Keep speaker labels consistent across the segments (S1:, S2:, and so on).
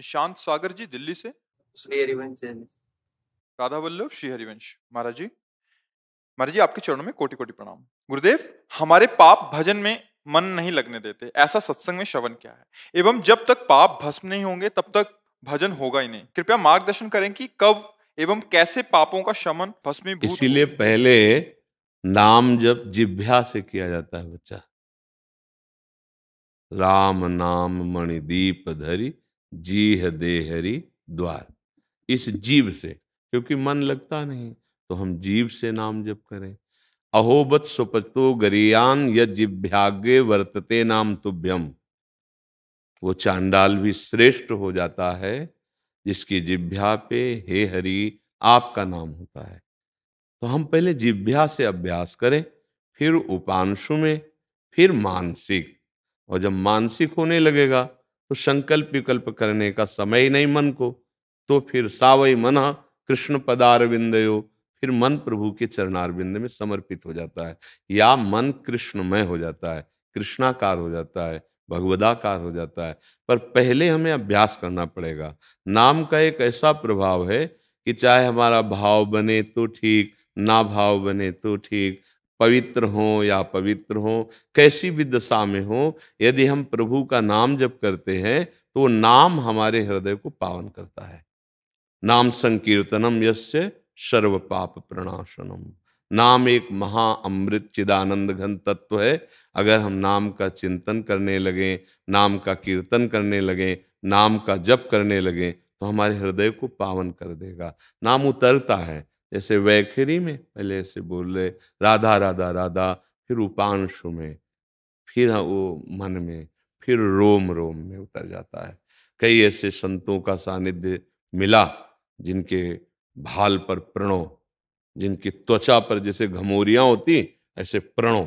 S1: निशांत सागर जी दिल्ली से।
S2: श्री हरिवंश जी।
S1: राधा वल्लभ श्री हरिवंश। महाराज जी, महाराज जी आपके चरणों में कोटि कोटि प्रणाम। गुरुदेव, हमारे पाप भजन में मन नहीं लगने देते, ऐसा सत्संग में श्रवण क्या है, एवं जब तक पाप भस्म नहीं होंगे तब तक भजन होगा ही नहीं। कृपया मार्गदर्शन करें कि कब एवं कैसे पापों का शमन भस्मीभूत हो।
S3: इसीलिए पहले नाम जप जिह्वा से किया जाता है बच्चा। राम नाम मणिदीप धरि जीह दे हरि द्वार। इस जीव से, क्योंकि मन लगता नहीं तो हम जीव से नाम जप करें। अहोबत सुपतो गरियान यज्जिभ्यागे वर्तते नाम तुभ्यम। वो चांडाल भी श्रेष्ठ हो जाता है जिसकी जिह्वा पे हे हरि आपका नाम होता है। तो हम पहले जिह्वा से अभ्यास करें, फिर उपांशु में, फिर मानसिक। और जब मानसिक होने लगेगा तो संकल्प विकल्प करने का समय ही नहीं मन को, तो फिर सावई मन कृष्ण पदारविंदयो, फिर मन प्रभु के चरणारविंद में समर्पित हो जाता है, या मन कृष्णमय हो जाता है, कृष्णाकार हो जाता है, भगवदाकार हो जाता है। पर पहले हमें अभ्यास करना पड़ेगा। नाम का एक ऐसा प्रभाव है कि चाहे हमारा भाव बने तो ठीक, ना भाव बने तो ठीक, पवित्र हो या पवित्र हो, कैसी भी दशा में हो, यदि हम प्रभु का नाम जप करते हैं तो वो नाम हमारे हृदय को पावन करता है। नाम संकीर्तनम यस्य सर्व पाप प्रणाशनम। नाम एक महा अमृत चिदानंद घन तत्व है। अगर हम नाम का चिंतन करने लगे, नाम का कीर्तन करने लगे, नाम का जप करने लगे तो हमारे हृदय को पावन कर देगा। नाम उतरता है, जैसे वैखरी में पहले ऐसे बोल रहे राधा राधा राधा, फिर उपांशु में, फिर वो मन में, फिर रोम रोम में उतर जाता है। कई ऐसे संतों का सानिध्य मिला जिनके भाल पर प्रणो, जिनकी त्वचा पर जैसे घमोरियां होती ऐसे प्रणो।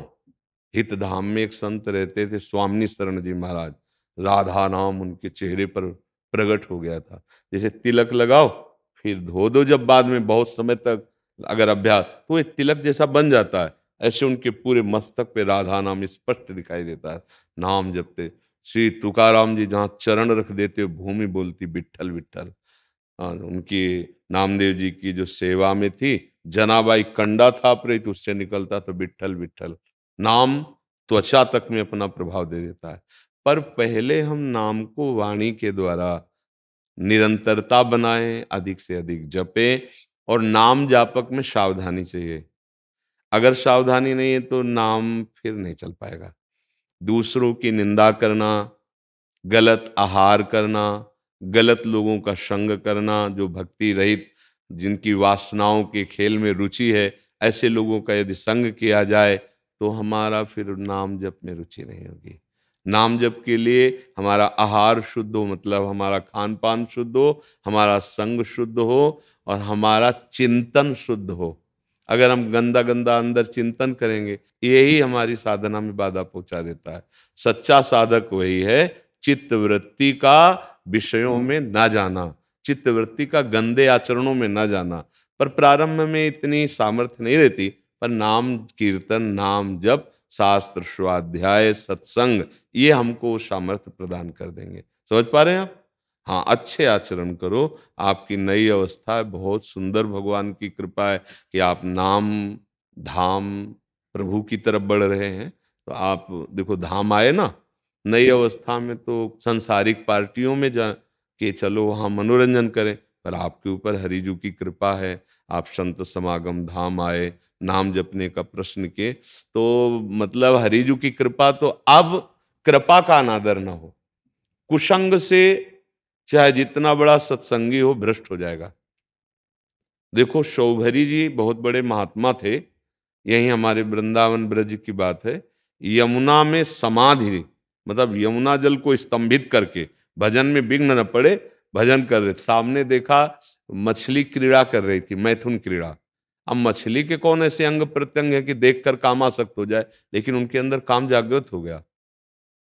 S3: हितधाम में एक संत रहते थे, स्वामी शरण जी महाराज। राधा नाम उनके चेहरे पर प्रकट हो गया था। जैसे तिलक लगाओ फिर धो दो, जब बाद में बहुत समय तक अगर अभ्यास, तो एक तिलक जैसा बन जाता है। ऐसे उनके पूरे मस्तक पे राधा नाम स्पष्ट दिखाई देता है। नाम जपते श्री तुकाराम जी जहाँ चरण रख देते भूमि बोलती विट्ठल विट्ठल। उनकी नामदेव जी की जो सेवा में थी, जनाबाई कंडा था प्रेत, उससे निकलता तो विट्ठल विट्ठल। नाम त्वचा तक में अपना प्रभाव दे देता है। पर पहले हम नाम को वाणी के द्वारा निरंतरता बनाएं, अधिक से अधिक जपें, और नाम जापक में सावधानी चाहिए। अगर सावधानी नहीं है तो नाम फिर नहीं चल पाएगा। दूसरों की निंदा करना, गलत आहार करना, गलत लोगों का संग करना, जो भक्ति रहित, जिनकी वासनाओं के खेल में रुचि है, ऐसे लोगों का यदि संग किया जाए तो हमारा फिर नाम जप में रुचि नहीं होगी। नाम जप के लिए हमारा आहार शुद्ध हो, मतलब हमारा खान पान शुद्ध हो, हमारा संग शुद्ध हो, और हमारा चिंतन शुद्ध हो। अगर हम गंदा गंदा अंदर चिंतन करेंगे, यही हमारी साधना में बाधा पहुंचा देता है। सच्चा साधक वही है चित्त वृत्ति का विषयों में ना जाना, चित्त वृत्ति का गंदे आचरणों में ना जाना। पर प्रारंभ में इतनी सामर्थ्य नहीं रहती, पर नाम कीर्तन, नाम जप, शास्त्र स्वाध्याय, सत्संग, ये हमको सामर्थ्य प्रदान कर देंगे। समझ पा रहे हैं आप? हाँ, अच्छे आचरण करो, आपकी नई अवस्था है। बहुत सुंदर भगवान की कृपा है कि आप नाम धाम प्रभु की तरफ बढ़ रहे हैं। तो आप देखो, धाम आए ना, नई अवस्था में तो सांसारिक पार्टियों में जा के चलो, वहाँ मनोरंजन करें, पर आपके ऊपर हरिजू की कृपा है। आप संत समागम धाम आए, नाम जपने का प्रश्न किए, तो मतलब हरिजू की कृपा। तो अब कृपा का अनादर ना हो। कुसंग से चाहे जितना बड़ा सत्संगी हो, भ्रष्ट हो जाएगा। देखो, शौभरी जी बहुत बड़े महात्मा थे, यही हमारे वृंदावन ब्रज की बात है। यमुना में समाधि, मतलब यमुना जल को स्तंभित करके भजन में विघ्न न पड़े, भजन कर रहे थे। सामने देखा मछली क्रीड़ा कर रही थी, मैथुन क्रीड़ा। अब मछली के कौन ऐसे अंग प्रत्यंग है कि देखकर कामासक्त हो जाए, लेकिन उनके अंदर काम जागृत हो गया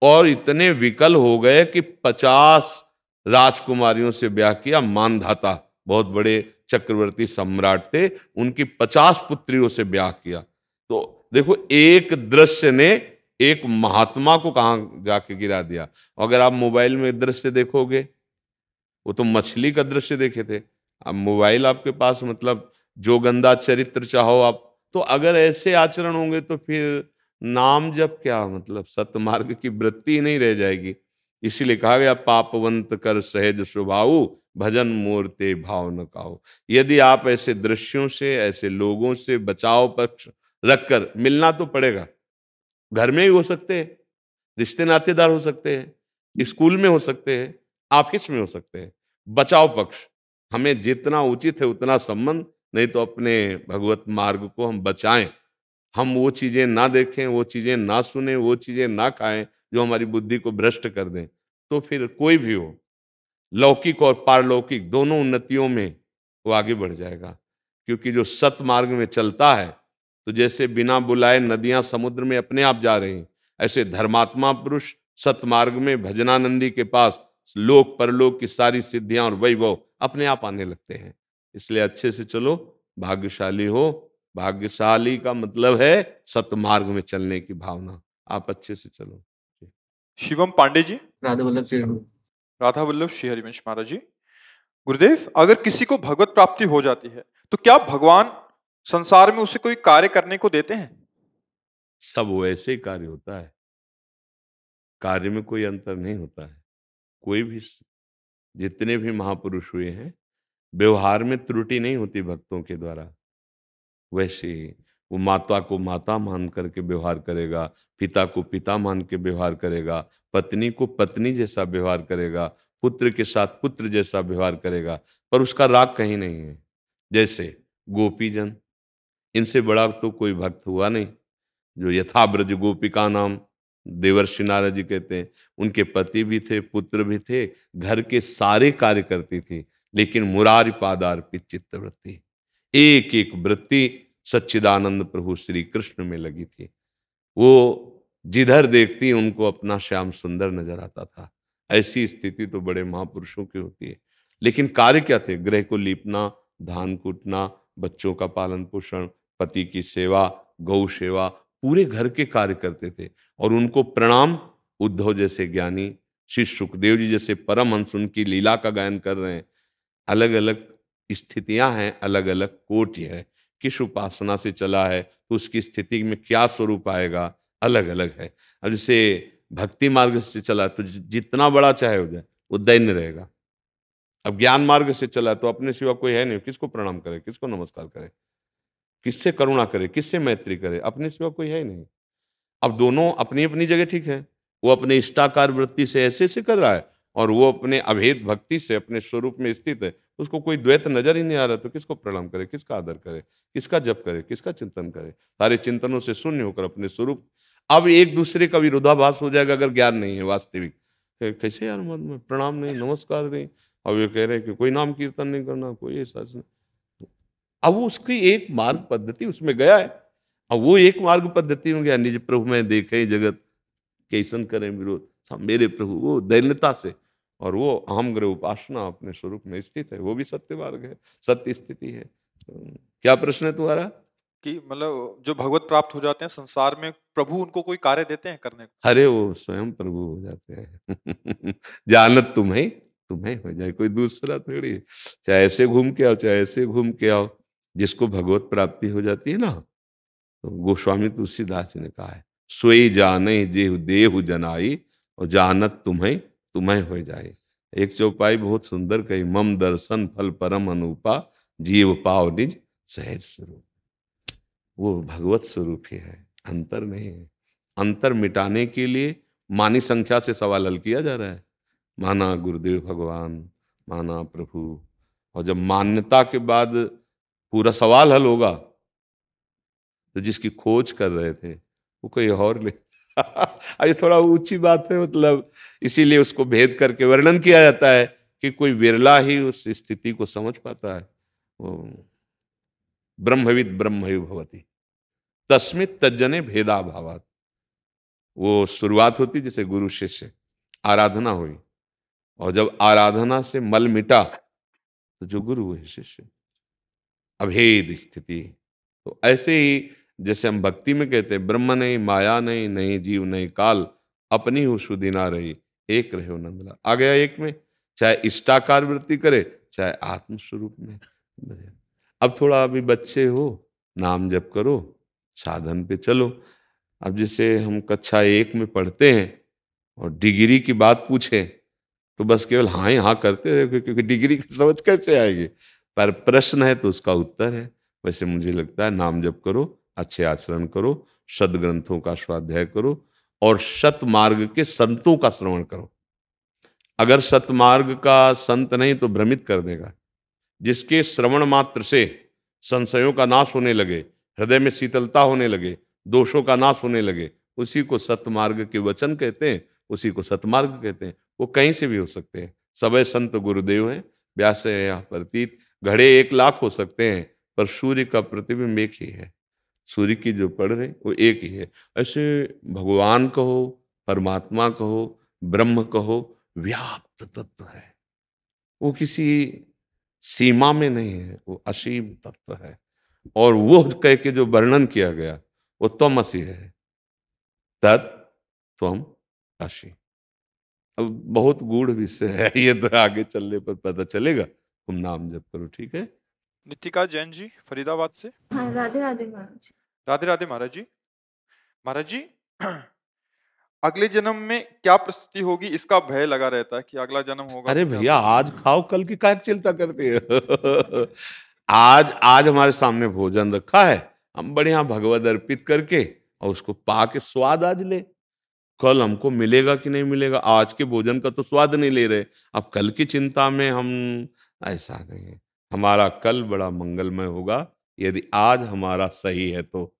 S3: और इतने विकल हो गए कि 50 राजकुमारियों से ब्याह किया। मानधाता बहुत बड़े चक्रवर्ती सम्राट थे, उनकी 50 पुत्रियों से ब्याह किया। तो देखो, एक दृश्य ने एक महात्मा को कहां जाके गिरा दिया। अगर आप मोबाइल में दृश्य देखोगे वो तो मछली का दृश्य देखे थे। अब मोबाइल आपके पास, मतलब जो गंदा चरित्र चाहो आप, तो अगर ऐसे आचरण होंगे तो फिर नाम जप क्या, मतलब सतमार्ग की वृत्ति ही नहीं रह जाएगी। इसीलिए कहा गया पापवंत कर सहज स्वभाव, भजन मूर्ते भाव न काओ। यदि आप ऐसे दृश्यों से, ऐसे लोगों से बचाव पक्ष रखकर, मिलना तो पड़ेगा, घर में ही हो सकते हैं, रिश्ते नातेदार हो सकते हैं, स्कूल में हो सकते हैं, ऑफिस में हो सकते हैं, बचाव पक्ष हमें जितना उचित है उतना संबंध, नहीं तो अपने भगवत मार्ग को हम बचाएं। हम वो चीजें ना देखें, वो चीजें ना सुने, वो चीजें ना खाएं जो हमारी बुद्धि को भ्रष्ट कर दें। तो फिर कोई भी हो, लौकिक और पारलौकिक दोनों उन्नतियों में वो आगे बढ़ जाएगा। क्योंकि जो सत मार्ग में चलता है, तो जैसे बिना बुलाए नदियां समुद्र में अपने आप जा रही हैं, ऐसे धर्मात्मा पुरुष सत मार्ग में भजनानंदी के पास लोक परलोक की सारी सिद्धियां और वैभव अपने आप आने लगते हैं। इसलिए अच्छे से चलो, भाग्यशाली हो। भाग्यशाली का मतलब है सतमार्ग में चलने की भावना। आप अच्छे से चलो।
S1: शिवम पांडे जी।
S2: राधा वल्लभ श्री
S1: राधा वल्लभ श्री हरिवंश महाराज जी। गुरुदेव, अगर किसी को भगवत प्राप्ति हो जाती है तो क्या भगवान संसार में उसे कोई कार्य करने को देते हैं?
S3: सब वैसे ही कार्य होता है, कार्य में कोई अंतर नहीं होता है। कोई भी, जितने भी महापुरुष हुए हैं, व्यवहार में त्रुटि नहीं होती भक्तों के द्वारा। वैसे ही वो माता को माता मान करके व्यवहार करेगा, पिता को पिता मान के व्यवहार करेगा, पत्नी को पत्नी जैसा व्यवहार करेगा, पुत्र के साथ पुत्र जैसा व्यवहार करेगा, पर उसका राग कहीं नहीं है। जैसे गोपीजन, इनसे बड़ा तो कोई भक्त हुआ नहीं। जो यथा ब्रज गोपिका नाम, देवर्षि नारद जी कहते हैं, उनके पति भी थे, पुत्र भी थे, घर के सारे कार्य करती थी, लेकिन मुरारी पादार्पित चित्तवृत्ति, एक एक वृत्ति सच्चिदानंद प्रभु श्री कृष्ण में लगी थी। वो जिधर देखती उनको अपना श्याम सुंदर नजर आता था। ऐसी स्थिति तो बड़े महापुरुषों की होती है। लेकिन कार्य क्या थे? गृह को लीपना, धान कूटना, बच्चों का पालन पोषण, पति की सेवा, गौ सेवा, पूरे घर के कार्य करते थे। और उनको प्रणाम, उद्धव जैसे ज्ञानी, श्री सुखदेव जी जैसे परमहंस उनकी लीला का गायन कर रहे हैं। अलग अलग स्थितियां हैं, अलग अलग कोटि है। किस उपासना से चला है तो उसकी स्थिति में क्या स्वरूप आएगा, अलग अलग है। अब जैसे भक्ति मार्ग से चला तो जितना बड़ा चाहे हो जाए वो दैन्य रहेगा। अब ज्ञान मार्ग से चला तो अपने सिवा कोई है नहीं, किसको प्रणाम करे, किसको नमस्कार करे, किससे करुणा करे, किससे मैत्री करे, अपने सिवा कोई है ही नहीं। अब दोनों अपनी अपनी जगह ठीक है। वो अपने इष्टाकार वृत्ति से ऐसे ऐसे कर रहा है, और वो अपने अभेद भक्ति से अपने स्वरूप में स्थित है। उसको कोई द्वैत नजर ही नहीं आ रहा, तो किसको प्रणाम करे, किसका आदर करे, किसका जप करे, किसका चिंतन करे? सारे चिंतनों से शून्य होकर अपने स्वरूप। अब एक दूसरे का विरोधाभास हो जाएगा अगर ज्ञान नहीं है वास्तविक। कैसे यार, मैं प्रणाम नहीं, नमस्कार नहीं, अब ये कह रहे हैं कि कोई नाम कीर्तन नहीं करना, कोई ऐसा नहीं। अब वो उसकी एक मार्ग पद्धति उसमें गया है। अब वो एक मार्ग पद्धति में गया, निज प्रभु में देखे जगत कैसन करें विरोध, सब मेरे प्रभु, वो दैन्यता से। और वो अहम ग्रह उपासना अपने स्वरूप में स्थित है, वो भी सत्य मार्ग है, सत्य स्थिति है। क्या प्रश्न है तुम्हारा?
S1: कि मतलब जो भगवत प्राप्त हो जाते हैं संसार में, प्रभु उनको कोई कार्य देते हैं करने को?
S3: अरे वो स्वयं प्रभु हो जाते हैं। जानत तुम्हें तुम्हें हो जाए, कोई दूसरा थोड़ी है। चाहे ऐसे घूम के आओ, चाहे ऐसे घूम के आओ, जिसको भगवत प्राप्ति हो जाती है ना, तो गोस्वामी तुलसीदास जी ने कहा है, सोई जाने जेहु देहु जनाई, और जानत तुम्हें तुम्हें हो जाए। एक चौपाई बहुत सुंदर कही, मम दर्शन फल परम अनुपा, जीव पाव निज सहज स्वरूप। वो भगवत स्वरूप ही है, अंतर नहीं है। अंतर मिटाने के लिए मानी संख्या से सवाल हल किया जा रहा है। माना गुरुदेव भगवान, माना प्रभु, और जब मान्यता के बाद पूरा सवाल हल होगा, तो जिसकी खोज कर रहे थे वो कोई और ले। ये थोड़ा ऊंची बात है, मतलब इसीलिए उसको भेद करके वर्णन किया जाता है कि कोई विरला ही उस स्थिति को समझ पाता है। वो ब्रह्मविद ब्रह्मयु भवति तस्मित तज्जने भेदा भावात। वो शुरुआत होती जैसे गुरु शिष्य, आराधना हुई, और जब आराधना से मल मिटा तो जो गुरु है शिष्य, अभेद स्थिति। तो ऐसे ही जैसे हम भक्ति में कहते हैं, ब्रह्म नहीं, माया नहीं, नहीं जीव नहीं काल, अपनी हूँ सुधि ना रही, एक रहे नंदलाल। आ गया एक में, चाहे इष्टाकार वृत्ति करे, चाहे आत्मस्वरूप में। अब थोड़ा अभी बच्चे हो, नाम जप करो, साधन पे चलो। अब जैसे हम कक्षा 1 में पढ़ते हैं और डिग्री की बात पूछे तो बस केवल हाँ ही हाँ करते रहे, क्योंकि डिग्री की समझ कैसे आएगी। पर प्रश्न है तो उसका उत्तर है। वैसे मुझे लगता है नाम जप करो, अच्छे आचरण करो, सदग्रंथों का स्वाध्याय करो और सतमार्ग के संतों का श्रवण करो। अगर सतमार्ग का संत नहीं तो भ्रमित कर देगा। जिसके श्रवण मात्र से संशयों का नाश होने लगे, हृदय में शीतलता होने लगे, दोषों का नाश होने लगे, उसी को सतमार्ग के वचन कहते हैं, उसी को सतमार्ग कहते हैं। वो कहीं से भी हो सकते हैं। सबे संत गुरुदेव हैं, व्यास है या प्रतीत। घड़े 1 लाख हो सकते हैं, पर सूर्य का प्रतिबिंब एक ही है। सूर्य की जो पड़ रहे वो एक ही है। ऐसे भगवान कहो, परमात्मा कहो, ब्रह्म कहो, व्याप्त तत्व है। वो किसी सीमा में नहीं है, वो असीम तत्व है। और वो कह के जो वर्णन किया गया वो त्वमसि है, तत् त्वम असि। अब बहुत गूढ़ विषय है ये, तो आगे चलने पर पता चलेगा। तुम नाम जप करो, ठीक है।
S1: नितिका जैन जी फरीदाबाद से।
S2: हाँ, राधे राधे महाराज।
S1: राधे राधे महाराज जी। महाराज जी, अगले जन्म में क्या परिस्थिति होगी इसका भय लगा रहता है कि अगला जन्म होगा
S3: अरे
S1: तो क्या
S3: भैया, आज खाओ, कल की काय चिंता करते हो। आज आज हमारे सामने भोजन रखा है, हम बढ़िया भगवद अर्पित करके और उसको पा के स्वाद आज ले। कल हमको मिलेगा कि नहीं मिलेगा, आज के भोजन का तो स्वाद नहीं ले रहे, अब कल की चिंता में हम। ऐसा नहीं है, हमारा कल बड़ा मंगलमय होगा यदि आज हमारा सही है तो।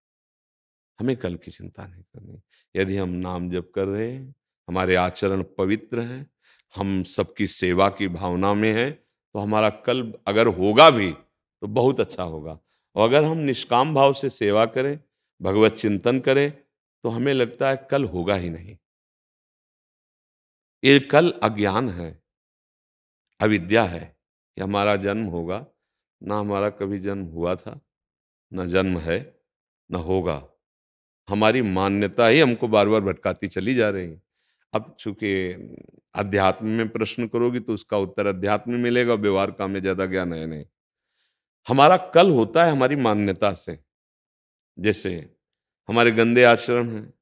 S3: हमें कल की चिंता नहीं करनी। यदि हम नाम जप कर रहे हैं, हमारे आचरण पवित्र हैं, हम सबकी सेवा की भावना में हैं, तो हमारा कल अगर होगा भी तो बहुत अच्छा होगा। और अगर हम निष्काम भाव से सेवा करें, भगवत चिंतन करें, तो हमें लगता है कल होगा ही नहीं। ये कल अज्ञान है, अविद्या है कि हमारा जन्म होगा। ना हमारा कभी जन्म हुआ था, ना जन्म है, ना होगा। हमारी मान्यता ही हमको बार बार भटकाती चली जा रही है। अब चूंकि अध्यात्म में प्रश्न करोगी तो उसका उत्तर अध्यात्म में मिलेगा, व्यवहार का हमें ज्यादा ज्ञान है नहीं। हमारा कल होता है हमारी मान्यता से। जैसे हमारे गंदे आचरण हैं,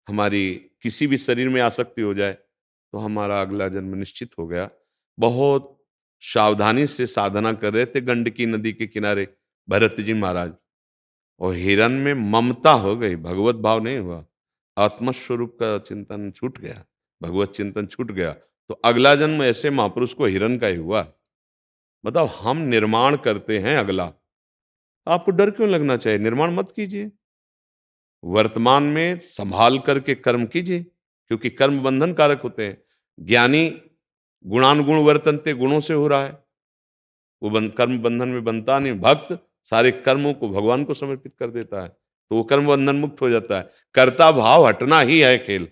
S3: हमारी किसी भी शरीर में आसक्ति हो जाए तो हमारा अगला जन्म निश्चित हो गया। बहुत सावधानी से साधना कर रहे थे गंडकी नदी के किनारे भरत जी महाराज, और हिरन में ममता हो गई, भगवत भाव नहीं हुआ, आत्मस्वरूप का चिंतन छूट गया, भगवत चिंतन छूट गया। तो अगला जन्म ऐसे महापुरुष को हिरन का ही हुआ। बताओ, हम निर्माण करते हैं अगला, आपको डर क्यों लगना चाहिए? निर्माण मत कीजिए, वर्तमान में संभाल करके कर्म कीजिए, क्योंकि कर्म बंधन कारक होते हैं। ज्ञानी गुणानुगुण वर्तनते, गुणों से हो रहा है, वो कर्म बंधन में बनता नहीं। भक्त सारे कर्मों को भगवान को समर्पित कर देता है, तो वो कर्म बंधन मुक्त हो जाता है। कर्ता भाव हटना ही है खेल।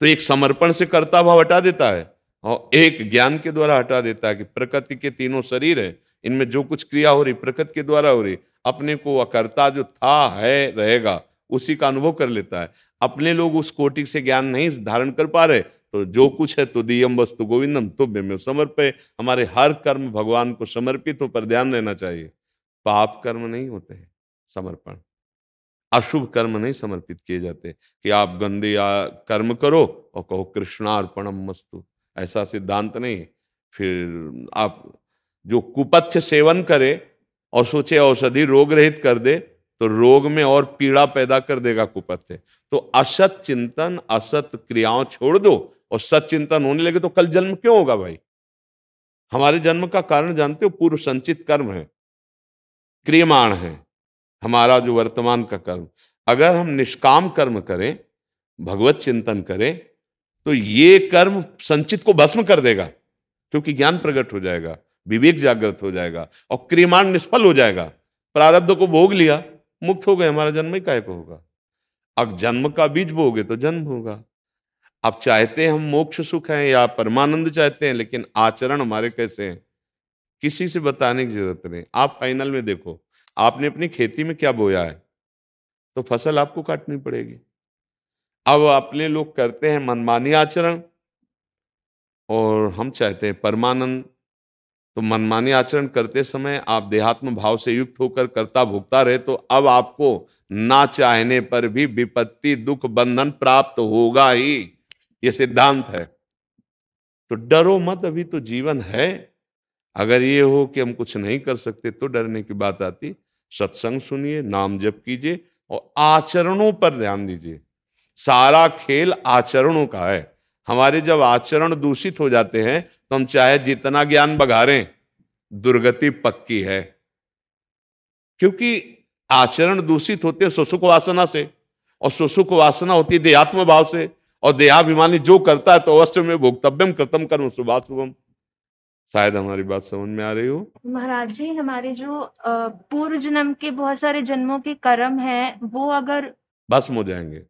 S3: तो एक समर्पण से कर्ता भाव हटा देता है और एक ज्ञान के द्वारा हटा देता है कि प्रकृति के तीनों शरीर है, इनमें जो कुछ क्रिया हो रही प्रकृति के द्वारा हो रही। अपने को अकर्ता जो था है रहेगा उसी का अनुभव कर लेता है। अपने लोग उस कोटि से ज्ञान नहीं धारण कर पा रहे, तो जो कुछ है तो दियम वस्तु गोविंदम तुभ्यमेव समर्पय। हमारे हर कर्म भगवान को समर्पित हो, पर ध्यान रहना चाहिए पाप कर्म नहीं होते हैं समर्पण, अशुभ कर्म नहीं समर्पित किए जाते कि आप गंदे या कर्म करो और कहो कृष्णार्पणम मस्तु, ऐसा सिद्धांत नहीं। फिर आप जो कुपथ्य सेवन करे और सोचे औषधि रोग रहित कर दे, तो रोग में और पीड़ा पैदा कर देगा कुपथ्य। तो असत चिंतन असत क्रियाओं छोड़ दो और सत चिंतन होने लगे तो कल जन्म क्यों होगा भाई? हमारे जन्म का कारण जानते हो? पूर्व संचित कर्म है, क्रियमाण है हमारा जो वर्तमान का कर्म। अगर हम निष्काम कर्म करें, भगवत चिंतन करें, तो ये कर्म संचित को भस्म कर देगा, क्योंकि ज्ञान प्रकट हो जाएगा, विवेक जागृत हो जाएगा और क्रियमाण निष्फल हो जाएगा। प्रारब्ध को भोग लिया, मुक्त हो गए, हमारा जन्म ही काहे को होगा? अब जन्म का बीज बोगे तो जन्म होगा। अब चाहते हम मोक्ष सुख है या परमानंद चाहते हैं, लेकिन आचरण हमारे कैसे हैं किसी से बताने की जरूरत नहीं। आप फाइनल में देखो, आपने अपनी खेती में क्या बोया है, तो फसल आपको काटनी पड़ेगी। अब अपने लोग करते हैं मनमानी आचरण और हम चाहते हैं परमानंद। तो मनमानी आचरण करते समय आप देहात्म भाव से युक्त होकर कर्ता भोक्ता रहे, तो अब आपको ना चाहने पर भी विपत्ति दुख बंधन प्राप्त होगा ही, ये सिद्धांत है। तो डरो मत, अभी तो जीवन है। अगर ये हो कि हम कुछ नहीं कर सकते तो डरने की बात आती। सत्संग सुनिए, नाम जप कीजिए और आचरणों पर ध्यान दीजिए। सारा खेल आचरणों का है। हमारे जब आचरण दूषित हो जाते हैं तो हम चाहे जितना ज्ञान बघारें, दुर्गति पक्की है। क्योंकि आचरण दूषित होते हैं सुसुख वासना से, और सुसुख वासना होती है देहात्म भाव से, और देहाभिमानी जो करता है तो अवश्य में भोक्तव्यम कृतम कर्म शुभाशुभम। शायद हमारी बात समझ में आ रही हो।
S2: महाराज जी, हमारे जो पूर्व जन्म के बहुत सारे जन्मों के कर्म हैं, वो अगर
S3: भस्म हो जाएंगे।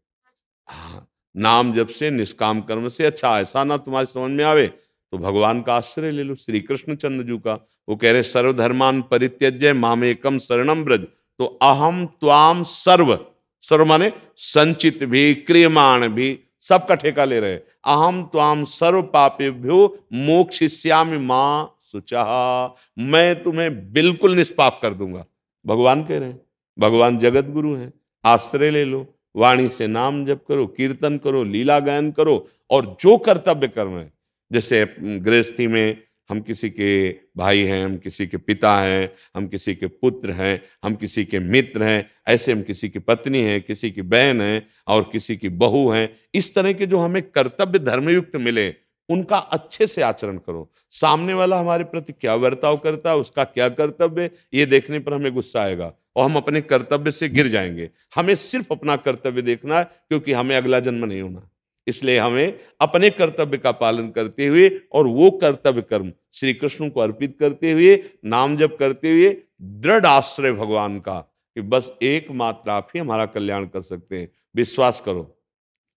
S3: हाँ, नाम जप से, निष्काम कर्म से। अच्छा, ऐसा ना तुम्हारी समझ में आवे तो भगवान का आश्रय ले लो, श्री कृष्ण चंद्र जी का। वो कह रहे सर्वधर्मान परित्यज्य मामेकम शरणम ब्रज। तो अहम त्वाम सर्व, सर्व माने संचित भी क्रियमाण भी, सबका ठेका ले रहे। अहम त्वाम सर्व पापेभ्यो मोक्षयिष्यामि मां शुचः। मैं तुम्हें बिल्कुल निष्पाप कर दूंगा, भगवान कह रहे हैं। भगवान जगत गुरु हैं, आश्रय ले लो। वाणी से नाम जप करो, कीर्तन करो, लीला गायन करो, और जो कर्तव्य कर्म है, जैसे गृहस्थी में हम किसी के भाई हैं, हम किसी के पिता हैं, हम किसी के पुत्र हैं, हम किसी के मित्र हैं, ऐसे हम किसी की पत्नी हैं, किसी की बहन है और किसी की बहू हैं। इस तरह के जो हमें कर्तव्य धर्मयुक्त मिले, उनका अच्छे से आचरण करो। सामने वाला हमारे प्रति क्या बर्ताव करता है, उसका क्या कर्तव्य है, ये देखने पर हमें गुस्सा आएगा और हम अपने कर्तव्य से गिर जाएंगे। हमें सिर्फ अपना कर्तव्य देखना है, क्योंकि हमें अगला जन्म नहीं होना। इसलिए हमें अपने कर्तव्य का पालन करते हुए और वो कर्तव्य कर्म श्री कृष्ण को अर्पित करते हुए, नाम जप करते हुए, दृढ़ आश्रय भगवान का कि बस एकमात्र आप ही हमारा कल्याण कर सकते हैं। विश्वास करो,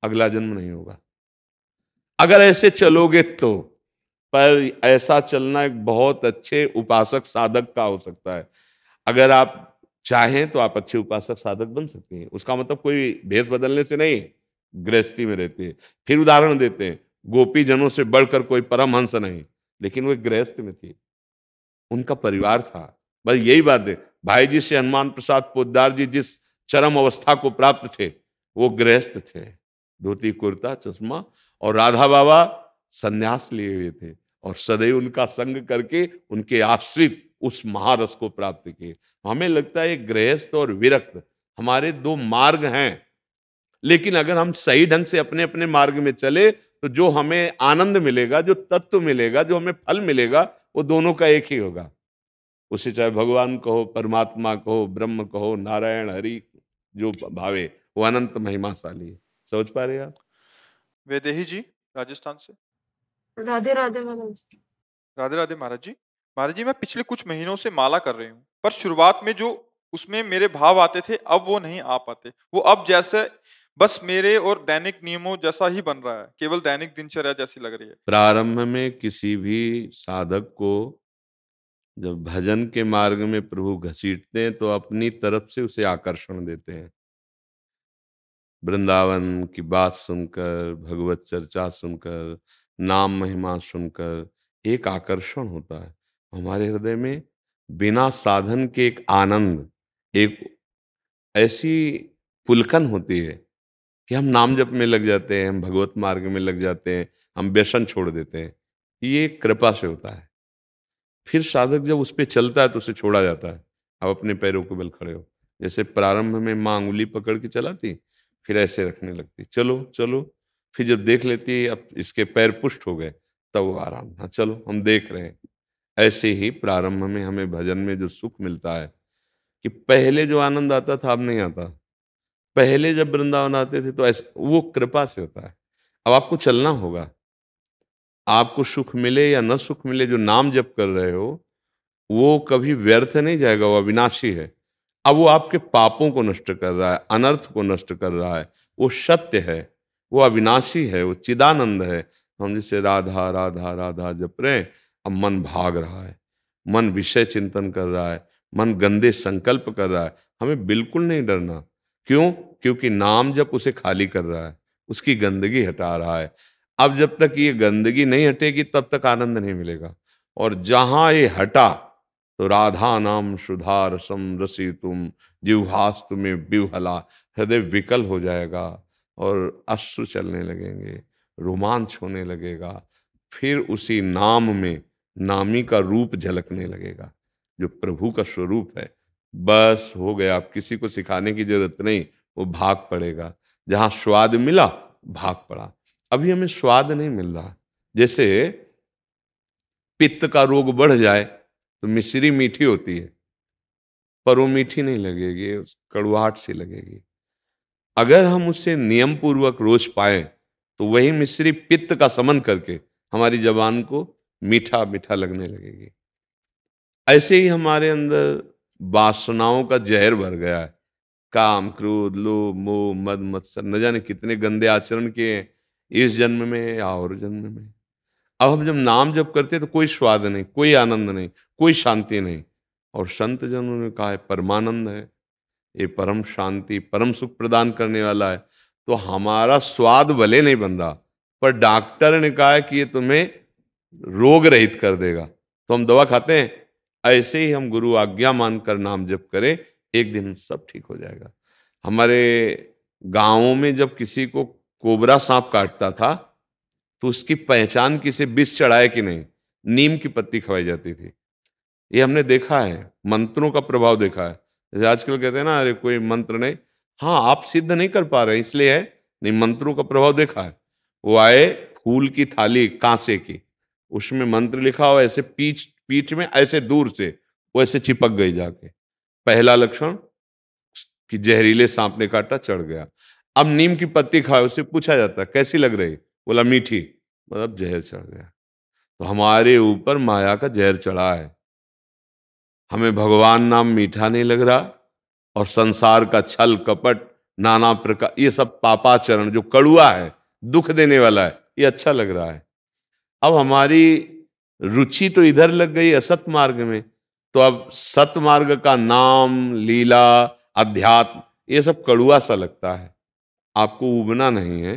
S3: अगला जन्म नहीं होगा अगर ऐसे चलोगे तो। पर ऐसा चलना एक बहुत अच्छे उपासक साधक का हो सकता है। अगर आप चाहें तो आप अच्छे उपासक साधक बन सकते हैं। उसका मतलब कोई भेष बदलने से नहीं, गृहस्थी में रहते हैं। फिर उदाहरण देते हैं, गोपी जनों से बढ़कर कोई परमहंस नहीं, लेकिन वो गृहस्थ में थी, उनका परिवार था। बस यही बात है। भाई जी से हनुमान प्रसाद पोद्दार जी जिस चरम अवस्था को प्राप्त थे, वो गृहस्थ थे, धोती कुर्ता चश्मा, और राधा बाबा संन्यास लिए हुए थे और सदैव उनका संग करके उनके आश्रित उस महारस को प्राप्त किए। हमें लगता है गृहस्थ और विरक्त हमारे दो मार्ग हैं, लेकिन अगर हम सही ढंग से अपने अपने मार्ग में चले तो जो हमें आनंद मिलेगा, जो तत्व मिलेगा, जो हमें फल मिलेगा, वो दोनों का एक ही होगा। उसे चाहे भगवान कहो, परमात्मा कहो, ब्रह्म कहो, नारायण हरि, जो भावे, वो अनंत महिमाशाली है। समझ पा रहे आप?
S1: वैदेही जी राजस्थान से।
S2: राधे राधे महाराज।
S1: राधे राधे महाराज जी। महाराज जी, मैं पिछले कुछ महीनों से माला कर रही हूँ, पर शुरुआत में जो उसमें मेरे भाव आते थे अब वो नहीं आ पाते। वो अब जैसे बस मेरे और दैनिक नियमों जैसा ही बन रहा है, केवल दैनिक दिनचर्या जैसी लग रही है।
S3: प्रारंभ में किसी भी साधक को जब भजन के मार्ग में प्रभु घसीटते हैं तो अपनी तरफ से उसे आकर्षण देते हैं। वृंदावन की बात सुनकर, भगवत चर्चा सुनकर, नाम महिमा सुनकर एक आकर्षण होता है हमारे हृदय में। बिना साधन के एक आनंद, एक ऐसी पुलकन होती है कि हम नाम जप में लग जाते हैं, हम भगवत मार्ग में लग जाते हैं, हम व्यसन छोड़ देते हैं। ये कृपा से होता है। फिर साधक जब उस पर चलता है तो उसे छोड़ा जाता है। अब अपने पैरों के बल खड़े हो। जैसे प्रारंभ में माँ अंगुली पकड़ के चलाती, फिर ऐसे रखने लगती, चलो चलो। फिर जब देख लेती अब इसके पैर पुष्ट हो गए, तब वो आराम, हाँ चलो हम देख रहे हैं। ऐसे ही प्रारंभ में हमें भजन में जो सुख मिलता है, कि पहले जो आनंद आता था अब नहीं आता। पहले जब वृंदावन आते थे तो ऐसे, वो कृपा से होता है। अब आपको चलना होगा। आपको सुख मिले या न सुख मिले, जो नाम जप कर रहे हो वो कभी व्यर्थ नहीं जाएगा, वो अविनाशी है। अब वो आपके पापों को नष्ट कर रहा है, अनर्थ को नष्ट कर रहा है। वो सत्य है, वो अविनाशी है, वो चिदानंद है। हम जिसे राधा राधा राधा जप रहे हैं, अब मन भाग रहा है, मन विषय चिंतन कर रहा है, मन गंदे संकल्प कर रहा है। हमें बिल्कुल नहीं डरना। क्यों? क्योंकि नाम जप उसे खाली कर रहा है, उसकी गंदगी हटा रहा है। अब जब तक ये गंदगी नहीं हटेगी तब तक आनंद नहीं मिलेगा। और जहां ये हटा तो राधा नाम सुधा रसम रसी तुम जिह्वास्तु में विह्वला, हृदय विकल हो जाएगा और अश्रु चलने लगेंगे, रोमांच होने लगेगा। फिर उसी नाम में नामी का रूप झलकने लगेगा जो प्रभु का स्वरूप है। बस हो गया, आप किसी को सिखाने की जरूरत नहीं, वो भाग पड़ेगा। जहां स्वाद मिला भाग पड़ा। अभी हमें स्वाद नहीं मिल रहा। जैसे पित्त का रोग बढ़ जाए तो मिश्री मीठी होती है, पर वो मीठी नहीं लगेगी, कड़वाहट सी लगेगी। अगर हम उससे नियम पूर्वक रोज पाए तो वही मिश्री पित्त का समन करके हमारी जबान को मीठा मीठा लगने लगेगी। ऐसे ही हमारे अंदर वासनाओं का जहर भर गया है। काम, क्रोध, लोभ, मोह, मद, मत्सर, न जाने कितने गंदे आचरण किए हैं इस जन्म में या और जन्म में। अब हम जब नाम जप करते तो कोई स्वाद नहीं, कोई आनंद नहीं, कोई शांति नहीं। और संत जनों ने कहा है परमानंद है, ये परम शांति परम सुख प्रदान करने वाला है। तो हमारा स्वाद भले नहीं बन रहा, पर डॉक्टर ने कहा है कि ये तुम्हें रोग रहित कर देगा, तो हम दवा खाते हैं। ऐसे ही हम गुरु आज्ञा मानकर नाम जप करें, एक दिन सब ठीक हो जाएगा। हमारे गांवों में जब किसी को कोबरा सांप काटता था तो उसकी पहचान किसी विष चढ़ाए कि नहीं, नीम की पत्ती खवाई जाती थी। ये हमने देखा है, मंत्रों का प्रभाव देखा है। जैसे आजकल कहते हैं ना, अरे कोई मंत्र नहीं, हाँ आप सिद्ध नहीं कर पा रहे इसलिए है, नहीं मंत्रों का प्रभाव देखा है। वो आए फूल की थाली कांसे की, उसमें मंत्र लिखा हो, ऐसे पीठ में ऐसे दूर से वो ऐसे चिपक गई जाके। पहला लक्षण कि जहरीले सांप ने काटा, चढ़ गया। अब नीम की पत्ती खाओ, उससे पूछा जाता है कैसी लग रही, बोला मीठी, मतलब जहर चढ़ गया। तो हमारे ऊपर माया का जहर चढ़ा है। हमें भगवान नाम मीठा नहीं लग रहा, और संसार का छल कपट नाना प्रकार ये सब पापाचरण जो कड़ुआ है, दुख देने वाला है, ये अच्छा लग रहा है। अब हमारी रुचि तो इधर लग गई असत मार्ग में, तो अब सत मार्ग का नाम, लीला, अध्यात्म ये सब कड़ुआ सा लगता है। आपको उबना नहीं है,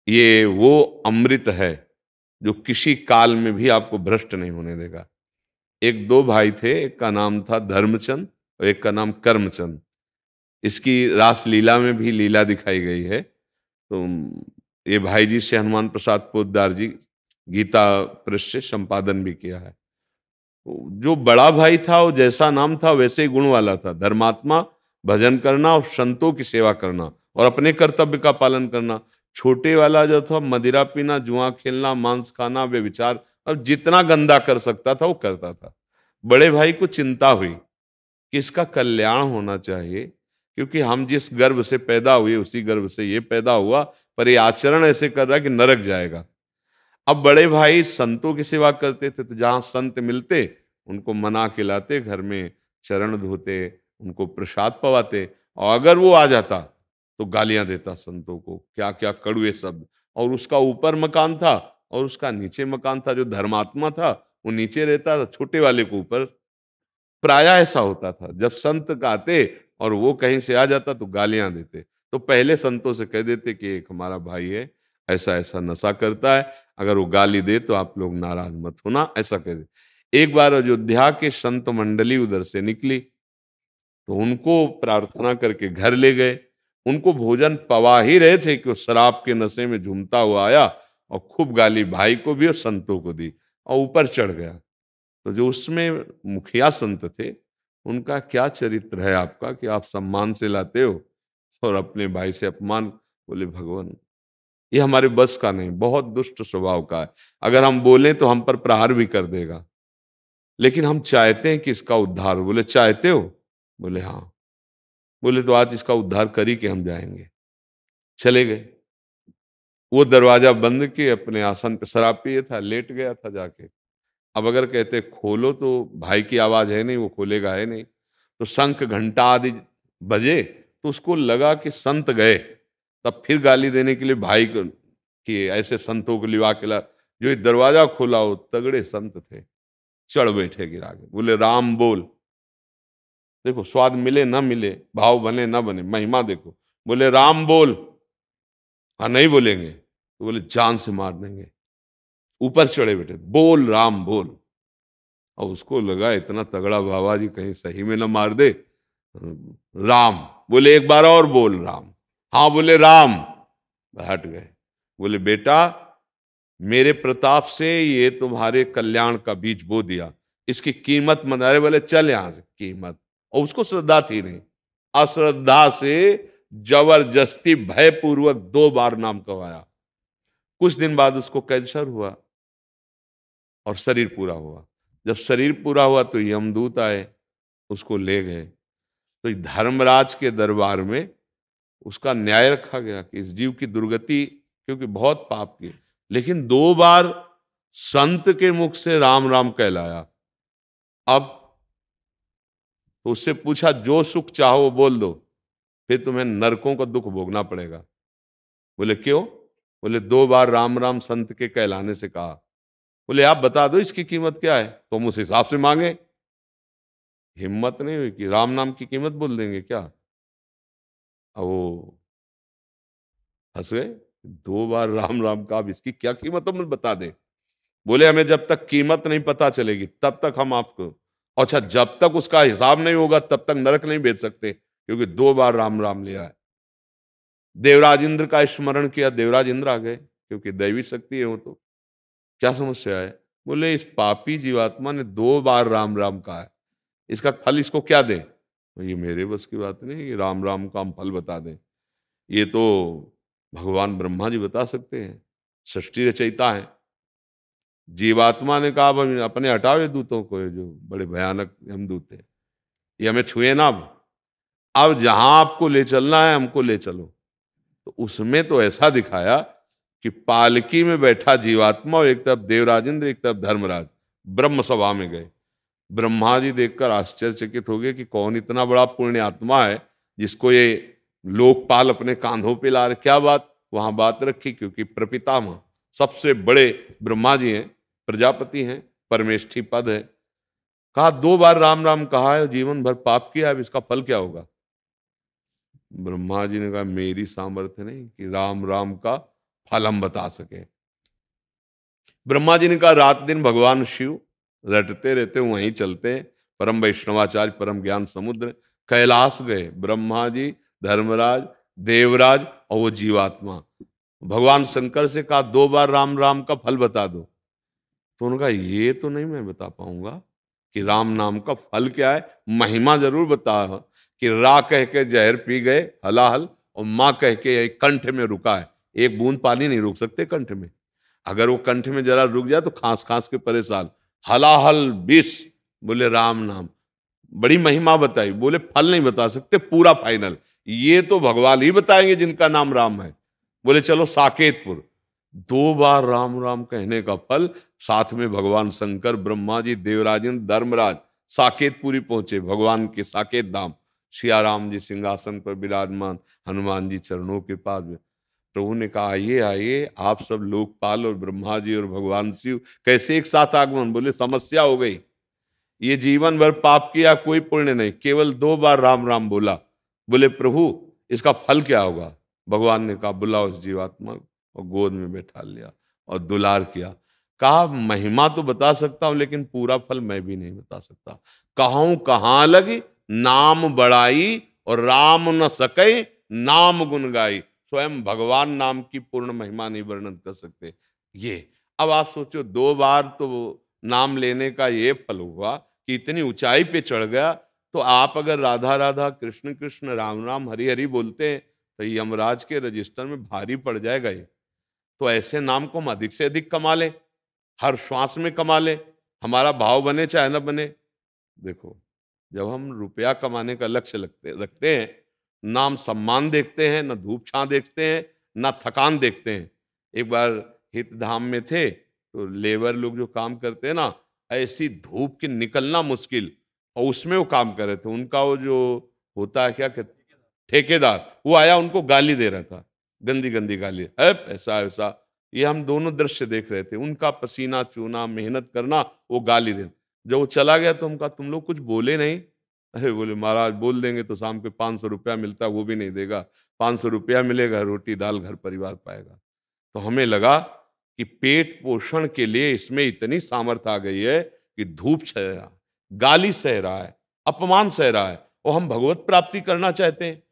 S3: ये वो अमृत है जो किसी काल में भी आपको भ्रष्ट नहीं होने देगा। एक दो भाई थे, एक का नाम था धर्मचंद और एक का नाम कर्मचंद। इसकी रास लीला में भी लीला दिखाई गई है। तो ये भाई जी से हनुमान प्रसाद पोद्दार जी गीता पृष्ठ से संपादन भी किया है। जो बड़ा भाई था वो जैसा नाम था वैसे ही गुण वाला था, धर्मात्मा, भजन करना और संतों की सेवा करना और अपने कर्तव्य का पालन करना। छोटे वाला जो था मदिरा पीना, जुआ खेलना, मांस खाना, व्यभिचार, अब जितना गंदा कर सकता था वो करता था। बड़े भाई को चिंता हुई कि इसका कल्याण होना चाहिए, क्योंकि हम जिस गर्भ से पैदा हुए उसी गर्भ से ये पैदा हुआ, पर ये आचरण ऐसे कर रहा है कि नरक जाएगा। अब बड़े भाई संतों की सेवा करते थे, तो जहां संत मिलते उनको मना के लाते, घर में चरण धोते, उनको प्रसाद पवाते, और अगर वो आ जाता तो गालियां देता संतों को, क्या क्या कड़वे शब्द। और उसका ऊपर मकान था और उसका नीचे मकान था। जो धर्मात्मा था वो नीचे रहता था, छोटे वाले को ऊपर। प्राय ऐसा होता था, जब संत आते और वो कहीं से आ जाता तो गालियां देते। तो पहले संतों से कह देते कि एक हमारा भाई है, ऐसा ऐसा नशा करता है, अगर वो गाली दे तो आप लोग नाराज मत होना, ऐसा कह दे। एक बार अयोध्या के संत मंडली उधर से निकली तो उनको प्रार्थना करके घर ले गए। उनको भोजन पवा ही रहे थे कि वो शराब के नशे में झूमता हुआ आया और खूब गाली भाई को भी और संतों को दी और ऊपर चढ़ गया। तो जो उसमें मुखिया संत थे, उनका क्या चरित्र है आपका कि आप सम्मान से लाते हो और अपने भाई से अपमान। बोले भगवान ये हमारे बस का नहीं, बहुत दुष्ट स्वभाव का है, अगर हम बोलें तो हम पर प्रहार भी कर देगा, लेकिन हम चाहते हैं कि इसका उद्धार हो। बोले चाहते हो? बोले हाँ। बोले तो आज इसका उद्धार कर ही के हम जाएंगे। चले गए। वो दरवाजा बंद किए, अपने आसन पे शराब पिए था, लेट गया था जाके। अब अगर कहते खोलो तो भाई की आवाज है नहीं, वो खोलेगा है नहीं। तो शंख घंटा आदि बजे तो उसको लगा कि संत गए, तब फिर गाली देने के लिए भाई को कि ऐसे संतों को लिवा के ला। जो ये दरवाजा खोला वो तगड़े संत थे, चढ़ बैठे गिरा के, बोले राम बोल। देखो स्वाद मिले ना मिले, भाव बने ना बने, महिमा देखो। बोले राम बोल। हाँ नहीं बोलेंगे तो बोले जान से मार देंगे। ऊपर चढ़े बेटे, बोल राम बोल। और उसको लगा इतना तगड़ा बाबा जी कहीं सही में ना मार दे। राम बोले, एक बार और बोल राम। हाँ बोले राम। हट गए। बोले बेटा, मेरे प्रताप से ये तुम्हारे कल्याण का बीज बो दिया, इसकी कीमत मत। अरे बोले चल यहां से, कीमत। और उसको श्रद्धा थी नहीं, अश्रद्धा से जबरदस्ती भयपूर्वक 2 बार नाम कहवाया। कुछ दिन बाद उसको कैंसर हुआ और शरीर पूरा हुआ। जब शरीर पूरा हुआ तो यमदूत आए, उसको ले गए। तो धर्मराज के दरबार में उसका न्याय रखा गया कि इस जीव की दुर्गति, क्योंकि बहुत पाप किए, लेकिन 2 बार संत के मुख से राम राम कहलाया। अब तो उससे पूछा, जो सुख चाहो बोल दो, फिर तुम्हें नरकों का दुख भोगना पड़ेगा। बोले क्यों? बोले 2 बार राम राम संत के कहलाने से कहा। बोले आप बता दो इसकी कीमत क्या है, तो हम उस हिसाब से मांगे। हिम्मत नहीं हुई कि राम नाम की कीमत बोल देंगे क्या। अब वो हंस गए। 2 बार राम राम का, अब इसकी क्या कीमत हम बता दें। बोले हमें जब तक कीमत नहीं पता चलेगी तब तक हम आपको, अच्छा जब तक उसका हिसाब नहीं होगा तब तक नरक नहीं भेज सकते, क्योंकि 2 बार राम राम लिया है। देवराज इंद्र का स्मरण किया, देवराज इंद्र आ गए, क्योंकि दैवी शक्ति है वो। तो क्या समस्या है? बोले इस पापी जीवात्मा ने 2 बार राम राम कहा है, इसका फल इसको क्या दें। ये मेरे बस की बात नहीं कि राम राम का हम फल बता दें, ये तो भगवान ब्रह्मा जी बता सकते हैं, सृष्टि रचयिता है। जीवात्मा ने कहा अब अपने हटाओ ये दूतों को, ये जो बड़े भयानक यमदूत हैं, ये हमें छुए ना। अब जहां आपको ले चलना है हमको ले चलो। तो उसमें तो ऐसा दिखाया कि पालकी में बैठा जीवात्मा और एक तरफ देवराज इंद्र, एक तरफ धर्मराज, ब्रह्म सभा में गए। ब्रह्मा जी देखकर आश्चर्यचकित हो गए कि कौन इतना बड़ा पुण्य आत्मा है जिसको ये लोकपाल अपने कांधों पे ला रहे। क्या बात? वहां बात रखी, क्योंकि प्रपितामह सबसे बड़े ब्रह्मा जी हैं, प्रजापति हैं, परमेष्ठी पद है। कहा 2 बार राम राम कहा है, जीवन भर पाप किया, अब इसका फल क्या होगा। ब्रह्मा जी ने कहा मेरी सामर्थ्य नहीं कि राम राम का फल हम बता सके। ब्रह्मा जी ने कहा रात दिन भगवान शिव रटते रहते वहीं चलते हैं। परम वैष्णवाचार्य, परम ज्ञान समुद्र, कैलाश गए ब्रह्मा जी, धर्मराज, देवराज और वो जीवात्मा। भगवान शंकर से कहा 2 बार राम राम का फल बता दो। तो उन्होंने कहा ये तो नहीं मैं बता पाऊंगा कि राम नाम का फल क्या है, महिमा जरूर बता कि रा कह के जहर पी गए हलाहल, और माँ कह के कंठ में रुका है। एक बूंद पानी नहीं रोक सकते कंठ में, अगर वो कंठ में जरा रुक जाए तो खांस खांस के परेशान। हलाहल विष, बोले राम नाम, बड़ी महिमा बताई। बोले फल नहीं बता सकते पूरा फाइनल, ये तो भगवान ही बताएंगे जिनका नाम राम है। बोले चलो साकेतपुर। 2 बार राम राम कहने का फल, साथ में भगवान शंकर, ब्रह्मा जी, देवराजन, धर्मराज साकेतपुरी पहुंचे, भगवान के साकेत धाम। सिया राम जी सिंहासन पर विराजमान, हनुमान जी चरणों के पास में। प्रभु ने कहा आइए आइए, आप सब लोकपाल और ब्रह्मा जी और भगवान शिव कैसे एक साथ आगमन। बोले समस्या हो गई, ये जीवन भर पाप किया, कोई पुण्य नहीं, केवल 2 बार राम राम बोला। बोले प्रभु इसका फल क्या होगा। भगवान ने कहा बुलाओ इस जीवात्मा को, और गोद में बैठा लिया और दुलार किया। कहा महिमा तो बता सकता हूं लेकिन पूरा फल मैं भी नहीं बता सकता। कहूं कहां लगी नाम बड़ाई, और राम न सके नाम गुन गाई। स्वयं भगवान नाम की पूर्ण महिमा नहीं वर्णन कर सकते। ये अब आप सोचो 2 बार तो नाम लेने का ये फल हुआ कि इतनी ऊंचाई पे चढ़ गया। तो आप अगर राधा राधा कृष्ण कृष्ण राम राम हरि हरि बोलते हैं तो यमराज के रजिस्टर में भारी पड़ जाएगा ये। तो ऐसे नाम को हम अधिक से अधिक कमा लें, हर श्वास में कमा लें, हमारा भाव बने चाहे न बने। देखो जब हम रुपया कमाने का लक्ष्य रखते हैं, नाम सम्मान देखते हैं, न धूप छां देखते हैं, न थकान देखते हैं। एक बार हित धाम में थे तो लेबर लोग जो काम करते हैं ना, ऐसी धूप के निकलना मुश्किल, और उसमें वो काम कर रहे थे। उनका वो जो होता है क्या कहते, ठेकेदार, वो आया उनको गाली दे रहा था, गंदी गंदी गाली, ऐसा ऐसा। ये हम दोनों दृश्य देख रहे थे, उनका पसीना चूना, मेहनत करना, वो गाली देना। जब वो चला गया तो हम कहा तुम लोग कुछ बोले नहीं। अरे बोले महाराज बोल देंगे तो शाम के 500 रुपया मिलता है वो भी नहीं देगा, 500 रुपया मिलेगा रोटी दाल घर परिवार पाएगा। तो हमें लगा कि पेट पोषण के लिए इसमें इतनी सामर्थ्य आ गई है कि धूप सह रहा है, गाली सह रहा है, अपमान सह रहा है, और हम भगवत प्राप्ति करना चाहते हैं।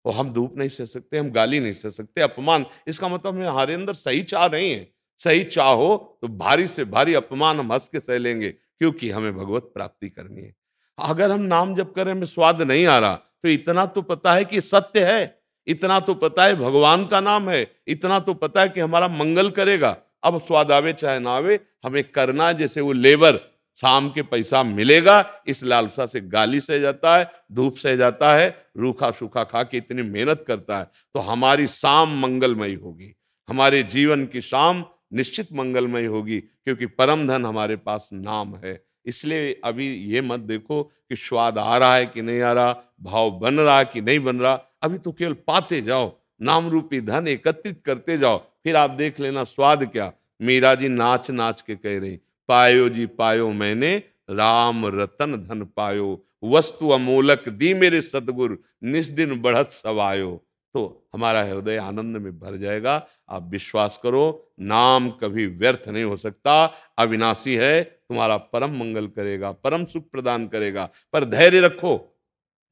S3: और हम धूप नहीं सह सकते, हम गाली नहीं सह सकते, अपमान। इसका मतलब हमारे अंदर सही चाह नहीं है। सही चाह हो तो भारी से भारी अपमान हम हंस के सह लेंगे, क्योंकि हमें भगवत प्राप्ति करनी है। अगर हम नाम जप करें, हमें स्वाद नहीं आ रहा, तो इतना तो पता है कि सत्य है, इतना तो पता है भगवान का नाम है, इतना तो पता है कि हमारा मंगल करेगा। अब स्वाद आवे चाहे ना आवे, हमें करना है। जैसे वो लेबर शाम के पैसा मिलेगा इस लालसा से गाली सह जाता है, धूप सह जाता है, रूखा सूखा खा के इतनी मेहनत करता है, तो हमारी शाम मंगलमयी होगी, हमारे जीवन की शाम निश्चित मंगलमयी होगी, क्योंकि परम धन हमारे पास नाम है। इसलिए अभी ये मत देखो कि स्वाद आ रहा है कि नहीं आ रहा, भाव बन रहा है कि नहीं बन रहा, अभी तो केवल पाते जाओ, नाम रूपी धन एकत्रित करते जाओ, फिर आप देख लेना स्वाद क्या। मीरा जी नाच नाच के कह रही, पायो जी पायो मैंने राम रतन धन पायो, वस्तु अमोलक दी मेरे सतगुरु, निस दिन बढ़त सवायो। तो हमारा हृदय आनंद में भर जाएगा। आप विश्वास करो, नाम कभी व्यर्थ नहीं हो सकता, अविनाशी है, तुम्हारा परम मंगल करेगा, परम सुख प्रदान करेगा। पर धैर्य रखो,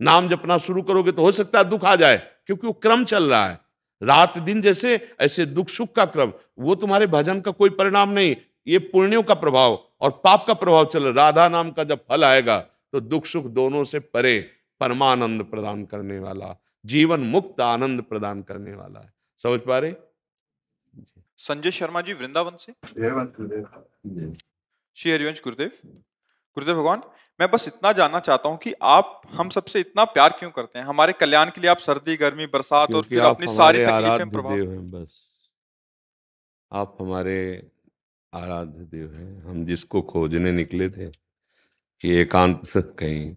S3: नाम जपना शुरू करोगे तो हो सकता है दुख आ जाए, क्योंकि वो क्रम चल रहा है, रात दिन जैसे ऐसे दुख सुख का क्रम। वो तुम्हारे भजन का कोई परिणाम नहीं, ये पुण्यों का प्रभाव और पाप का प्रभाव चल रहा। राधा नाम का जब फल आएगा तो दुख सुख दोनों से परे परमानंद प्रदान करने वाला, जीवन मुक्त आनंद प्रदान करने वाला है। समझ पा रहे?
S1: संजय शर्मा जी वृंदावन से। श्री हरिवंश गुरुदेव। गुरुदेव भगवान, मैं बस इतना जानना चाहता हूँ कि आप हम सबसे इतना प्यार क्यों करते हैं? हमारे कल्याण के लिए आप सर्दी गर्मी बरसात और फिर अपनी सारी तकलीफें प्रभाव।
S3: बस आप हमारे आराध्य देव हैं। हम जिसको खोजने निकले थे कि एकांत से कहीं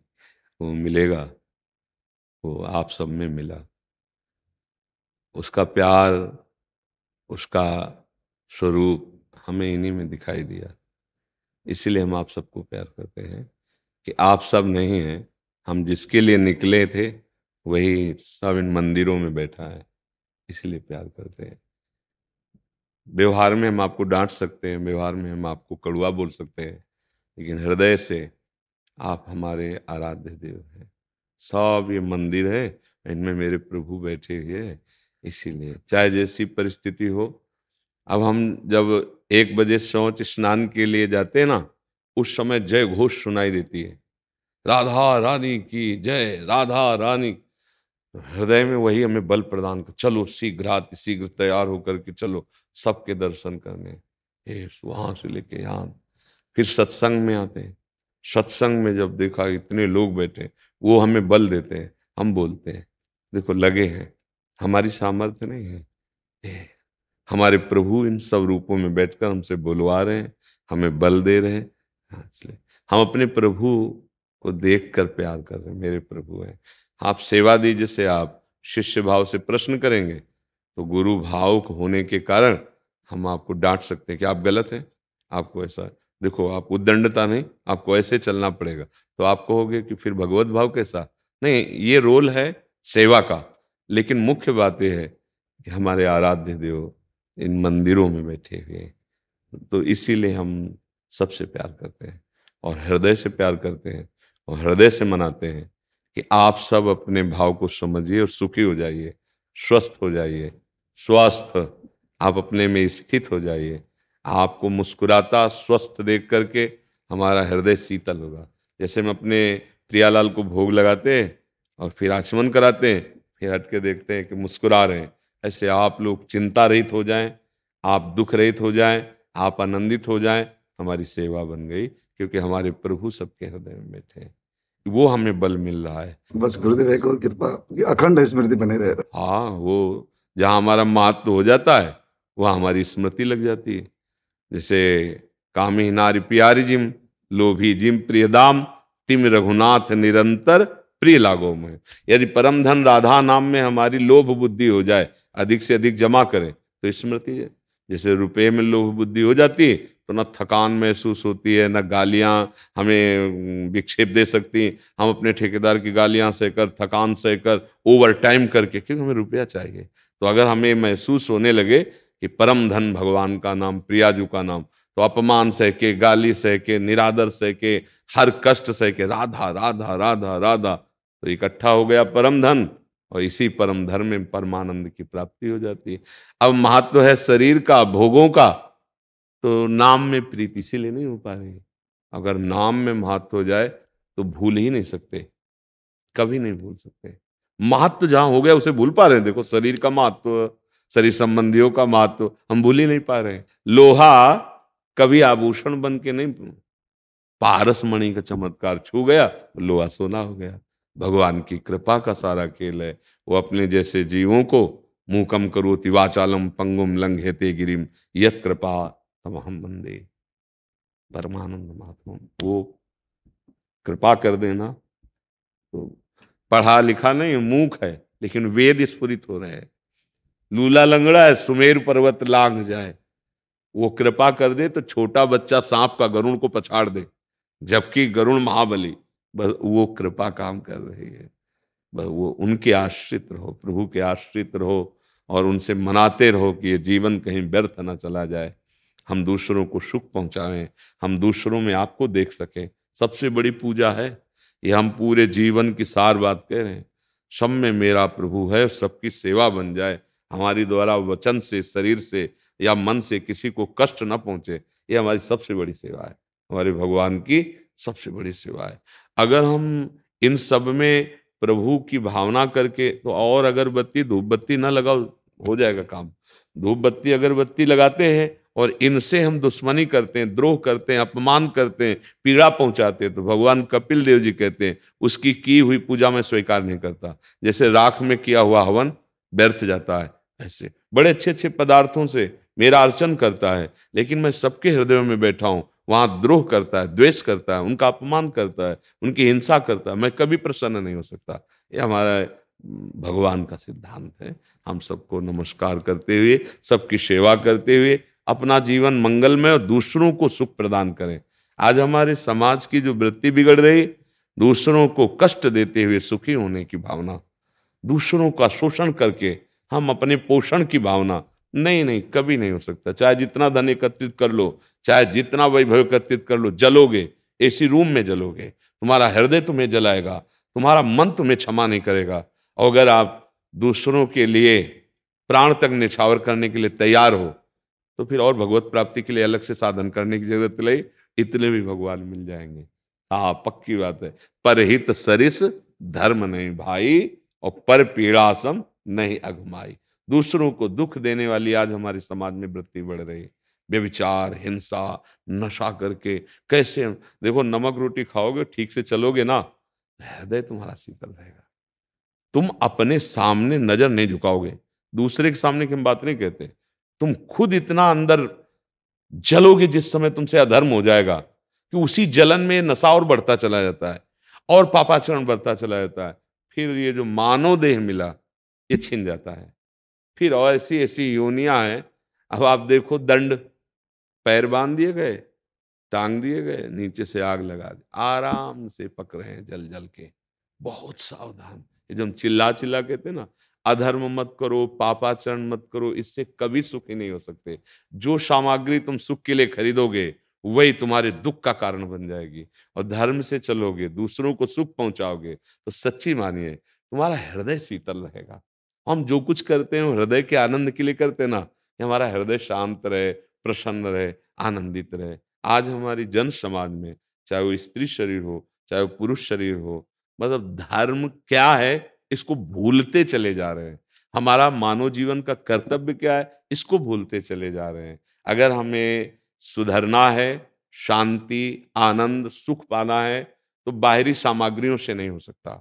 S3: वो मिलेगा, वो आप सब में मिला। उसका प्यार, उसका स्वरूप हमें इन्हीं में दिखाई दिया। इसीलिए हम आप सबको प्यार करते हैं कि आप सब नहीं हैं, हम जिसके लिए निकले थे वही सब इन मंदिरों में बैठा है, इसलिए प्यार करते हैं। व्यवहार में हम आपको डांट सकते हैं, व्यवहार में हम आपको कड़वा बोल सकते हैं, लेकिन हृदय से आप हमारे आराध्य देव हैं। सब ये मंदिर है, इनमें मेरे प्रभु बैठे हुए हैं, इसीलिए चाहे जैसी परिस्थिति हो। अब हम जब 1 बजे शौच स्नान के लिए जाते हैं ना, उस समय जय घोष सुनाई देती है, राधा रानी की जय, राधा रानी। हृदय में वही हमें बल प्रदान कर, चलो शीघ्र तैयार होकर के चलो सबके दर्शन करने। वहां से लेके यहाँ फिर सत्संग में आते हैं। सत्संग में जब देखा इतने लोग बैठे, वो हमें बल देते हैं। हम बोलते हैं देखो लगे हैं, हमारी सामर्थ्य नहीं है, हमारे प्रभु इन सब रूपों में बैठकर हमसे बुलवा रहे हैं, हमें बल दे रहे हैं। इसलिए हम अपने प्रभु को देखकर प्यार कर रहे हैं, मेरे प्रभु हैं। आप सेवा दीजिए से आप शिष्य भाव से प्रश्न करेंगे तो गुरु भाव होने के कारण हम आपको डांट सकते हैं कि आप गलत हैं, आपको ऐसा देखो, आप उद्दंडता नहीं, आपको ऐसे चलना पड़ेगा। तो आप कहोगे कि फिर भगवत भाव कैसा? नहीं, ये रोल है सेवा का, लेकिन मुख्य बात यह है कि हमारे आराध्य देव इन मंदिरों में बैठे हुए हैं, तो इसीलिए हम सबसे प्यार करते हैं और हृदय से प्यार करते हैं और हृदय से मनाते हैं कि आप सब अपने भाव को समझिए और सुखी हो जाइए, स्वस्थ हो जाइए, स्वस्थ आप अपने में स्थित हो जाइए। आपको मुस्कुराता स्वस्थ देख करके हमारा हृदय शीतल होगा। जैसे हम अपने प्रियालाल को भोग लगाते हैं और फिर आचमन कराते हैं, फिर हट के देखते हैं कि मुस्कुरा रहे हैं, ऐसे आप लोग चिंता रहित हो जाएं, आप दुख रहित हो जाएं, आप आनंदित हो जाएं, हमारी सेवा बन गई, क्योंकि हमारे प्रभु सबके हृदय में बैठे हैं, वो हमें बल मिल रहा है।
S4: बस गुरुदेव एक और कृपा, अखंड स्मृति बने रहे।
S3: हाँ, वो जहाँ हमारा महत्व हो जाता है वहाँ हमारी स्मृति लग जाती है। जैसे कामी नारी प्यारी जिम, लोभी जिम प्रिय दाम, तिम रघुनाथ निरंतर प्रिय लागो में। यदि परम धन राधा नाम में हमारी लोभ बुद्धि हो जाए, अधिक से अधिक जमा करें, तो स्मृति है। जैसे रुपये में लोभ बुद्धि हो जाती है तो न थकान महसूस होती है, न गालियां हमें विक्षेप दे सकती। हम अपने ठेकेदार की गालियां सहकर, थकान सहकर, ओवर टाइम करके, क्योंकि हमें रुपया चाहिए। तो अगर हमें महसूस होने लगे कि परम धन भगवान का नाम, प्रियाजू का नाम। तो अपमान सह के, गाली सह के, निरादर सह के, हर कष्ट सह के राधा राधा राधा राधा, तो इकट्ठा हो गया परम धन, और इसी परम धन में परमानंद की प्राप्ति हो जाती है। अब महत्व है शरीर का, भोगों का, तो नाम में प्रीति इसीलिए नहीं हो पा रही। अगर नाम में महत्व हो जाए तो भूल ही नहीं सकते, कभी नहीं भूल सकते। महत्व जहां हो गया उसे भूल पा रहे हैं। देखो शरीर का महत्व, शरीर संबंधियों का महत्व हम भूल ही नहीं पा रहे हैं। लोहा कभी आभूषण बन के नहीं, पारस मणि का चमत्कार छू गया तो लोहा सोना हो गया। भगवान की कृपा का सारा खेल है। वो अपने जैसे जीवों को मूकम करोति वाचालम पंगुम लंघयते गिरिम यत् कृपा तमहम वंदे परमानंद महात्मा। वो कृपा कर देना, तो पढ़ा लिखा नहीं, मूक है, लेकिन वेद स्फुरित हो रहे हैं। लूला लंगड़ा है, सुमेर पर्वत लांघ जाए, वो कृपा कर दे तो छोटा बच्चा सांप का गरुड़ को पछाड़ दे, जबकि गरुड़ महाबली। बस वो कृपा काम कर रही है। बस वो उनके आश्रित रहो, प्रभु के आश्रित रहो, और उनसे मनाते रहो कि ये जीवन कहीं व्यर्थ ना चला जाए। हम दूसरों को सुख पहुंचाएं, हम दूसरों में आपको देख सकें, सबसे बड़ी पूजा है ये। हम पूरे जीवन की सार बात कह रहे हैं, सब में मेरा प्रभु है, सबकी सेवा बन जाए। हमारी द्वारा वचन से, शरीर से या मन से किसी को कष्ट न पहुंचे, ये हमारी सबसे बड़ी सेवा है, हमारे भगवान की सबसे बड़ी सेवा है। अगर हम इन सब में प्रभु की भावना करके, तो और अगरबत्ती धूप बत्ती न लगाओ, हो जाएगा काम। धूप बत्ती अगरबत्ती लगाते हैं और इनसे हम दुश्मनी करते हैं, द्रोह करते हैं, अपमान करते हैं, पीड़ा पहुंचाते हैं, तो भगवान कपिल देव जी कहते हैं उसकी की हुई पूजा में स्वीकार नहीं करता। जैसे राख में किया हुआ हवन व्यर्थ जाता है, ऐसे बड़े अच्छे अच्छे पदार्थों से मेरा अर्चन करता है, लेकिन मैं सबके हृदयों में बैठा हूं, वहां द्रोह करता है, द्वेष करता है, उनका अपमान करता है, उनकी हिंसा करता है, मैं कभी प्रसन्न नहीं हो सकता। ये हमारा भगवान का सिद्धांत है। हम सबको नमस्कार करते हुए, सबकी सेवा करते हुए अपना जीवन मंगलमय और दूसरों को सुख प्रदान करें। आज हमारे समाज की जो वृत्ति बिगड़ रही, दूसरों को कष्ट देते हुए सुखी होने की भावना, दूसरों का शोषण करके हम अपने पोषण की भावना, नहीं नहीं, कभी नहीं हो सकता। चाहे जितना धन एकत्रित कर लो, चाहे जितना वैभव एकत्रित कर लो, जलोगे, एसी रूम में जलोगे, तुम्हारा हृदय तुम्हें जलाएगा, तुम्हारा मन तुम्हें क्षमा नहीं करेगा। और अगर आप दूसरों के लिए प्राण तक निछावर करने के लिए तैयार हो, तो फिर और भगवत प्राप्ति के लिए अलग से साधन करने की जरूरत नहीं, इतने भी भगवान मिल जाएंगे। हाँ, पक्की बात है। परहित सरिस धर्म नहीं भाई, और पर पीड़ासम नहीं अघमाई। दूसरों को दुख देने वाली आज हमारे समाज में वृत्ति बढ़ रही है। व्यभिचार, हिंसा, नशा करके कैसे, देखो नमक रोटी खाओगे, ठीक से चलोगे ना, हृदय तुम्हारा शीतल रहेगा। तुम अपने सामने नजर नहीं झुकाओगे, दूसरे के सामने की हम बात नहीं कहते, तुम खुद इतना अंदर जलोगे जिस समय तुमसे अधर्म हो जाएगा, कि उसी जलन में नशा और बढ़ता चला जाता है और पापाचरण बढ़ता चला जाता है। फिर ये जो मानव देह मिला ये छिन जाता है, फिर और ऐसी ऐसी योनियां हैं। अब आप देखो, दंड, पैर बांध दिए गए, टांग दिए गए, नीचे से आग लगा दी, आराम से पक रहे हैं जल जल के। बहुत सावधान। ये जो हम चिल्ला चिल्ला कहते हैं ना, अधर्म मत करो, पापाचरण मत करो, इससे कभी सुखी नहीं हो सकते। जो सामग्री तुम सुख के लिए खरीदोगे वही तुम्हारे दुख का कारण बन जाएगी। और धर्म से चलोगे, दूसरों को सुख पहुंचाओगे, तो सच्ची मानिए तुम्हारा हृदय शीतल रहेगा। हम जो कुछ करते हैं हृदय के आनंद के लिए करते हैं ना, कि हमारा हृदय शांत रहे, प्रसन्न रहे, आनंदित रहे। आज हमारी जन समाज में, चाहे वो स्त्री शरीर हो, चाहे वो पुरुष शरीर हो, मतलब धर्म क्या है इसको भूलते चले जा रहे हैं। हमारा मानव जीवन का कर्तव्य क्या है इसको भूलते चले जा रहे हैं। अगर हमें सुधरना है, शांति, आनंद, सुख पाना है, तो बाहरी सामग्रियों से नहीं हो सकता।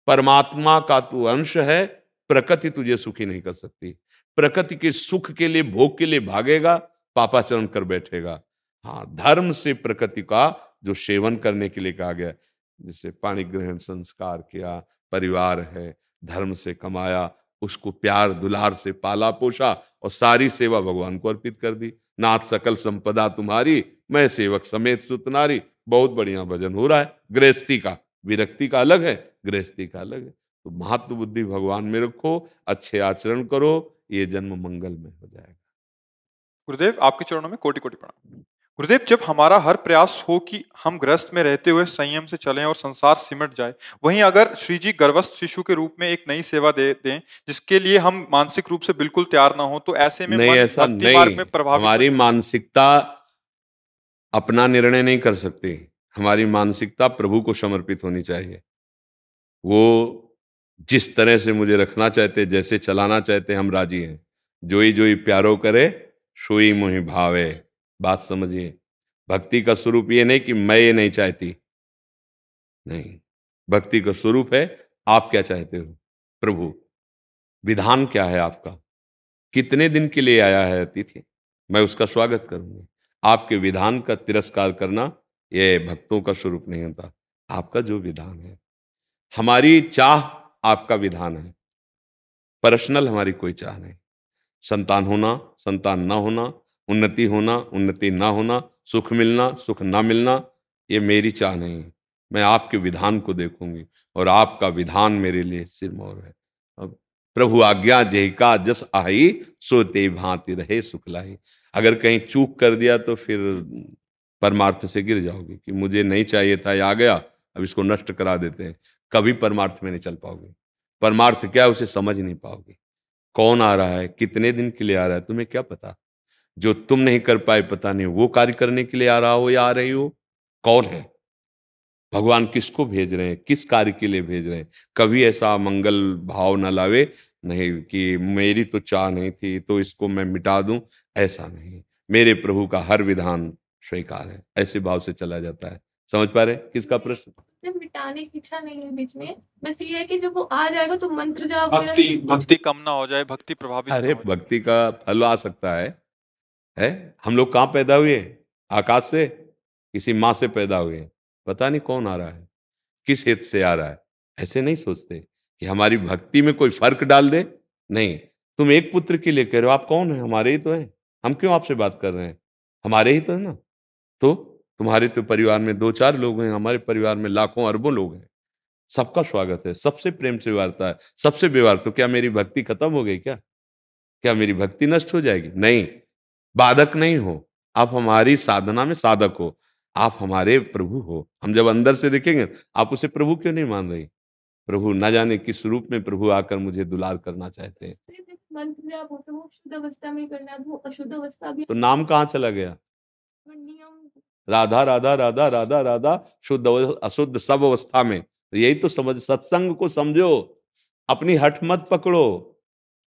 S3: परमात्मा का तू अंश है, प्रकृति तुझे सुखी नहीं कर सकती। प्रकृति के सुख के लिए, भोग के लिए भागेगा, पापाचरण कर बैठेगा। हाँ, धर्म से प्रकृति का जो सेवन करने के लिए कहा गया, जैसे पाणी ग्रहण संस्कार किया, परिवार है, धर्म से कमाया, उसको प्यार दुलार से पाला पोषा और सारी सेवा भगवान को अर्पित कर दी। नाथ सकल संपदा तुम्हारी, मैं सेवक समेत सुत नारी। बहुत बढ़िया भजन हो रहा है। गृहस्थी का, विरक्ति का अलग है, गृहस्थी का अलग है। तो महत्व बुद्धि भगवान में रखो, अच्छे आचरण करो, ये जन्म मंगल में हो जाएगा।
S1: गुरुदेव आपके चरणों में कोटि कोटि प्रणाम। गुरुदेव जब हमारा हर प्रयास हो कि हम ग्रस्त में रहते हुए संयम से चलें और संसार सिमट जाए, वहीं अगर श्री जी गर्भस्थ शिशु के रूप में एक नई सेवा दे दें जिसके लिए हम मानसिक रूप से बिल्कुल तैयार ना हो, तो ऐसे में
S3: नहीं,
S1: मन
S3: ऐसा
S1: भक्ति मार्ग
S3: नहीं।
S1: में प्रभावित
S3: हमारी मानसिकता अपना निर्णय नहीं कर सकती। हमारी मानसिकता प्रभु को समर्पित होनी चाहिए। वो जिस तरह से मुझे रखना चाहते, जैसे चलाना चाहते, हम राजी हैं। जोई जोई प्यारो करे सोई मोहि भावे। बात समझिए। भक्ति का स्वरूप ये नहीं कि मैं ये नहीं चाहती, नहीं। भक्ति का स्वरूप है आप क्या चाहते हो प्रभु, विधान क्या है आपका, कितने दिन के लिए आया है अतिथि, मैं उसका स्वागत करूंगी। आपके विधान का तिरस्कार करना ये भक्तों का स्वरूप नहीं होता। आपका जो विधान है, हमारी चाह आपका विधान है, पर्सनल हमारी कोई चाह नहीं। संतान होना, संतान ना होना, उन्नति होना, उन्नति ना होना, सुख मिलना, सुख ना मिलना, ये मेरी चाह नहीं है। मैं आपके विधान को देखूंगी और आपका विधान मेरे लिए सिरमौर है। अब प्रभु आज्ञा जेहिका जस आई, सो ते भांति रहे सुख लाई। अगर कहीं चूक कर दिया तो फिर परमार्थ से गिर जाओगे कि मुझे नहीं चाहिए था, ये आ गया, अब इसको नष्ट करा देते हैं। कभी परमार्थ में नहीं चल पाओगे। परमार्थ क्या है उसे समझ नहीं पाओगे। कौन आ रहा है, कितने दिन के लिए आ रहा है, तुम्हें क्या पता। जो तुम नहीं कर पाए, पता नहीं वो कार्य करने के लिए आ रहा हो या आ रही हो। कौन है भगवान, किसको भेज रहे हैं, किस कार्य के लिए भेज रहे हैं। कभी ऐसा मंगल भाव न लावे, नहीं कि मेरी तो चाह नहीं थी तो इसको मैं मिटा दूं, ऐसा नहीं। मेरे प्रभु का हर विधान स्वीकार है, ऐसे भाव से चला जाता है। समझ पा रहे किसका प्रश्न।
S2: मिटाने की इच्छा नहीं है बीच में, बस ये है कि जब वो आ जाएगा तो मंत्र जाप
S1: भक्ति भक्ति कम ना हो जाए, भक्ति प्रभावित
S3: अरे
S1: ना हो जाए।
S3: भक्ति का फल आ सकता है। हम लोग कहाँ पैदा हुए, आकाश से, किसी माँ से पैदा हुए। पता नहीं कौन आ रहा है, किस हित से आ रहा है। ऐसे नहीं सोचते कि हमारी भक्ति में कोई फर्क डाल दे। नहीं, तुम एक पुत्र के लिए कह रहे हो, आप कौन है, हमारे ही तो हैं। हम क्यों आपसे बात कर रहे हैं, हमारे ही तो है ना। तो तुम्हारे तो परिवार में 2-4 लोग हैं, हमारे परिवार में लाखों अरबों लोग हैं। सबका स्वागत है, सबसे प्रेम से व्यवहारता है, सबसे व्यवहार। तो क्या मेरी भक्ति खत्म हो गई, क्या मेरी भक्ति नष्ट हो जाएगी। नहीं, बाधक नहीं हो। आप हमारी साधना में साधक हो, आप हमारे प्रभु हो। हम जब अंदर से देखेंगे, आप उसे प्रभु क्यों नहीं मान रही। प्रभु न जाने किस रूप में प्रभु आकर मुझे दुलार करना चाहते हैं।
S2: मंत्र जाप होता है वो शुद्ध अवस्था में करना है, वो अशुद्ध अवस्था भी
S3: तो नाम कहाँ चला गया,
S2: नियम।
S3: राधा राधा राधा राधा राधा, शुद्ध अशुद्ध सब अवस्था में। तो यही तो समझ, सत्संग को समझो, अपनी हठ मत पकड़ो।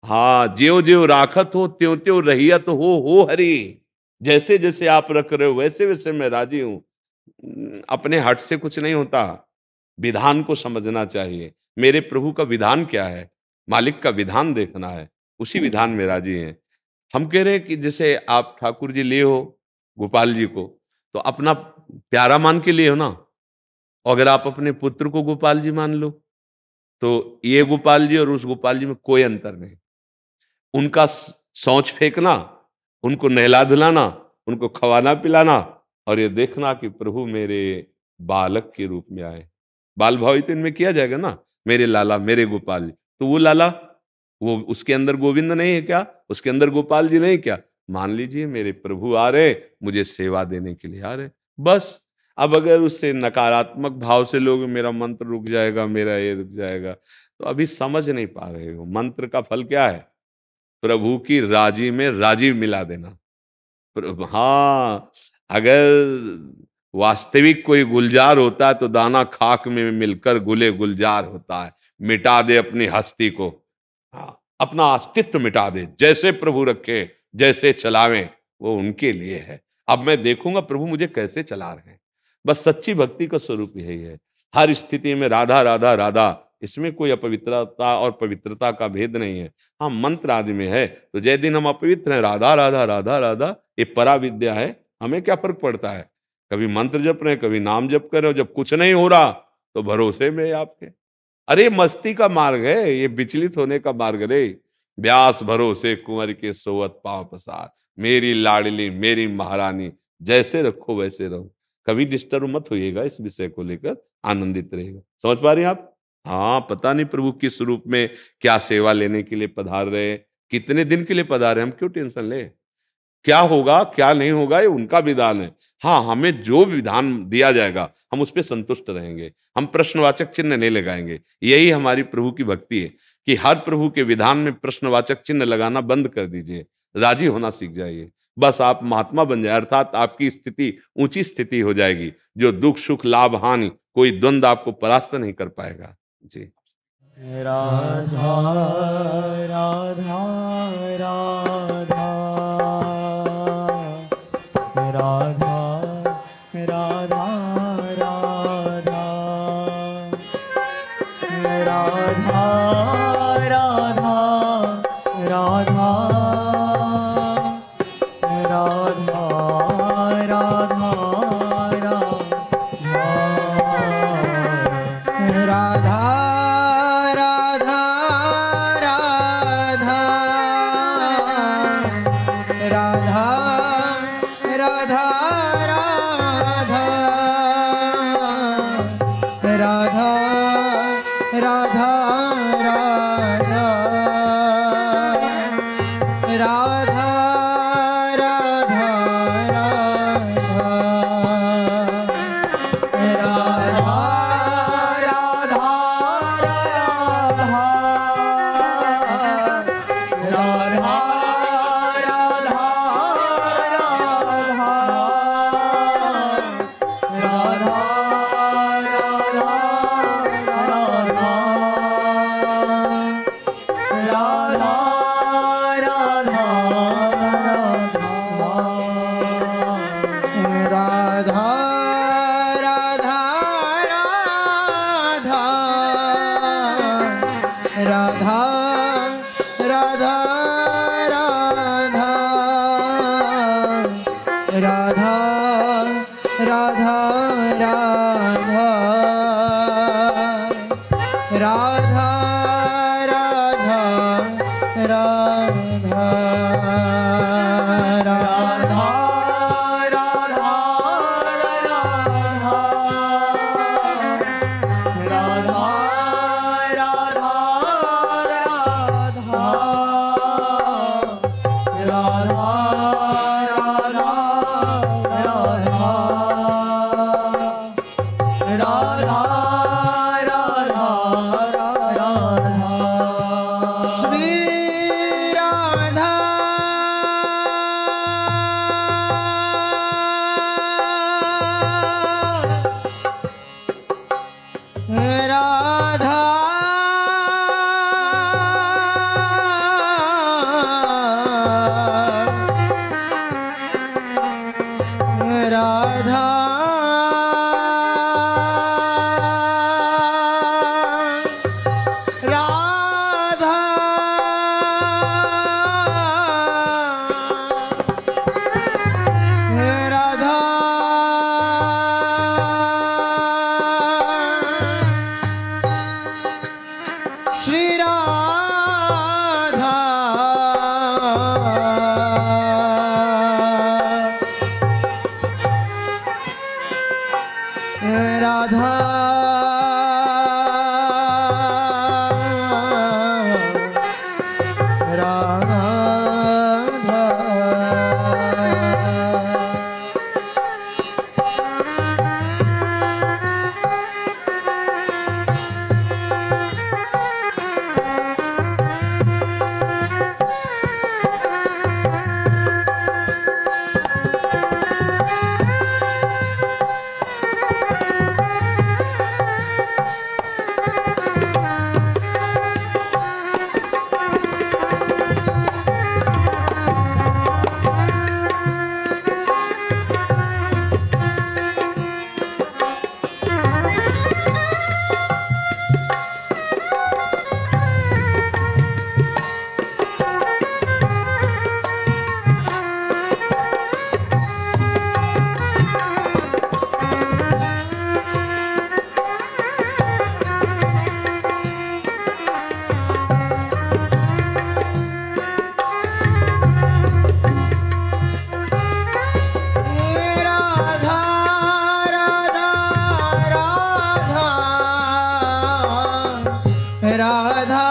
S3: हाँ, ज्यो ज्यो राखत हो त्यों त्यों रहियत हो हरि। जैसे जैसे आप रख रहे हो वैसे वैसे मैं राजी हूं। अपने हट से कुछ नहीं होता, विधान को समझना चाहिए। मेरे प्रभु का विधान क्या है, मालिक का विधान देखना है, उसी विधान में राजी हैं। हम कह रहे हैं कि जैसे आप ठाकुर जी लिए हो गोपाल जी को, तो अपना प्यारा मान के लिए हो ना। अगर आप अपने पुत्र को गोपाल जी मान लो, तो ये गोपाल जी और उस गोपाल जी में कोई अंतर नहीं। उनका शौच फेंकना, उनको नहला धुलाना, उनको खवाना पिलाना, और ये देखना कि प्रभु मेरे बालक के रूप में आए। बाल भाव ही तो इनमें किया जाएगा ना, मेरे लाला, मेरे गोपाल जी। तो वो लाला, वो उसके अंदर गोविंद नहीं है क्या, उसके अंदर गोपाल जी नहीं क्या। मान लीजिए मेरे प्रभु आ रहे, मुझे सेवा देने के लिए आ रहे, बस। अब अगर उससे नकारात्मक भाव से लोग मेरा मंत्र रुक जाएगा, मेरा ये रुक जाएगा, तो अभी समझ नहीं पा रहे हो। मंत्र का फल क्या है, प्रभु की राजी में राजी मिला देना। हाँ, अगर वास्तविक कोई गुलजार होता है तो दाना खाक में मिलकर गुले गुलजार होता है। मिटा दे अपनी हस्ती को, हाँ, अपना अस्तित्व मिटा दे। जैसे प्रभु रखे, जैसे चलावे, वो उनके लिए है। अब मैं देखूंगा प्रभु मुझे कैसे चला रहे हैं। बस सच्ची भक्ति का स्वरूप यही है। हर स्थिति में राधा राधा राधा, इसमें कोई अपवित्रता और पवित्रता का भेद नहीं है। हाँ, मंत्र आदि में है, तो जय दिन हम अपवित्र हैं, राधा राधा राधा राधा, ये परा विद्या है। हमें क्या फर्क पड़ता है, कभी मंत्र जप रहे, कभी नाम जप कर रहे हो। जब कुछ नहीं हो रहा तो भरोसे में आपके। अरे मस्ती का मार्ग है ये, विचलित होने का मार्ग रे। व्यास भरोसे कुंवर के सोवत पांव पसार, मेरी लाडली मेरी महारानी, जैसे रखो वैसे रहो। कभी डिस्टर्ब मत होइएगा, इस विषय को लेकर आनंदित रहेगा। समझ पा रहे हैं आप। हाँ, पता नहीं प्रभु किस रूप में क्या सेवा लेने के लिए पधार रहे, कितने दिन के लिए पधार रहे, हम क्यों टेंशन ले। क्या होगा क्या नहीं होगा ये उनका विधान है। हाँ, हमें जो विधान दिया जाएगा हम उस पर संतुष्ट रहेंगे, हम प्रश्नवाचक चिन्ह नहीं लगाएंगे। यही हमारी प्रभु की भक्ति है कि हर प्रभु के विधान में प्रश्नवाचक चिन्ह लगाना बंद कर दीजिए, राजी होना सीख जाइए। बस आप महात्मा बन जाए, अर्थात आपकी स्थिति ऊंची स्थिति हो जाएगी, जो दुख सुख लाभ हानि कोई द्वंद्व आपको परास्त नहीं कर पाएगा। जी।
S5: राधा राधा राधा राधा राधा राधा राधा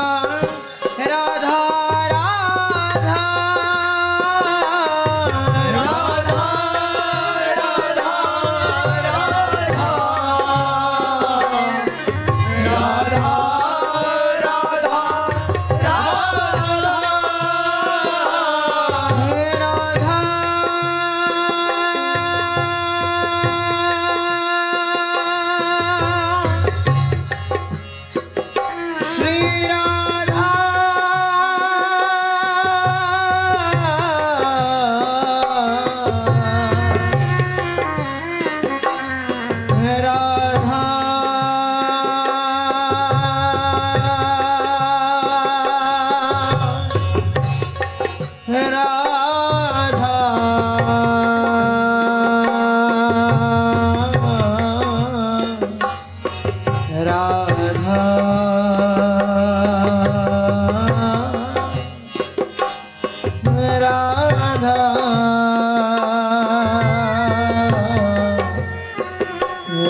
S5: राधा राधा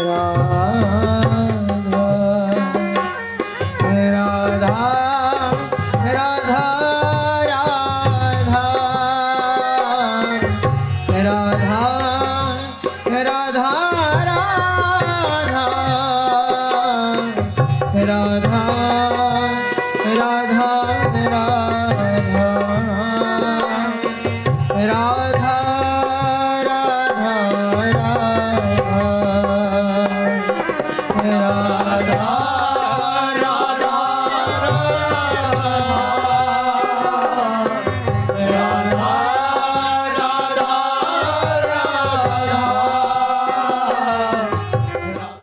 S5: राधा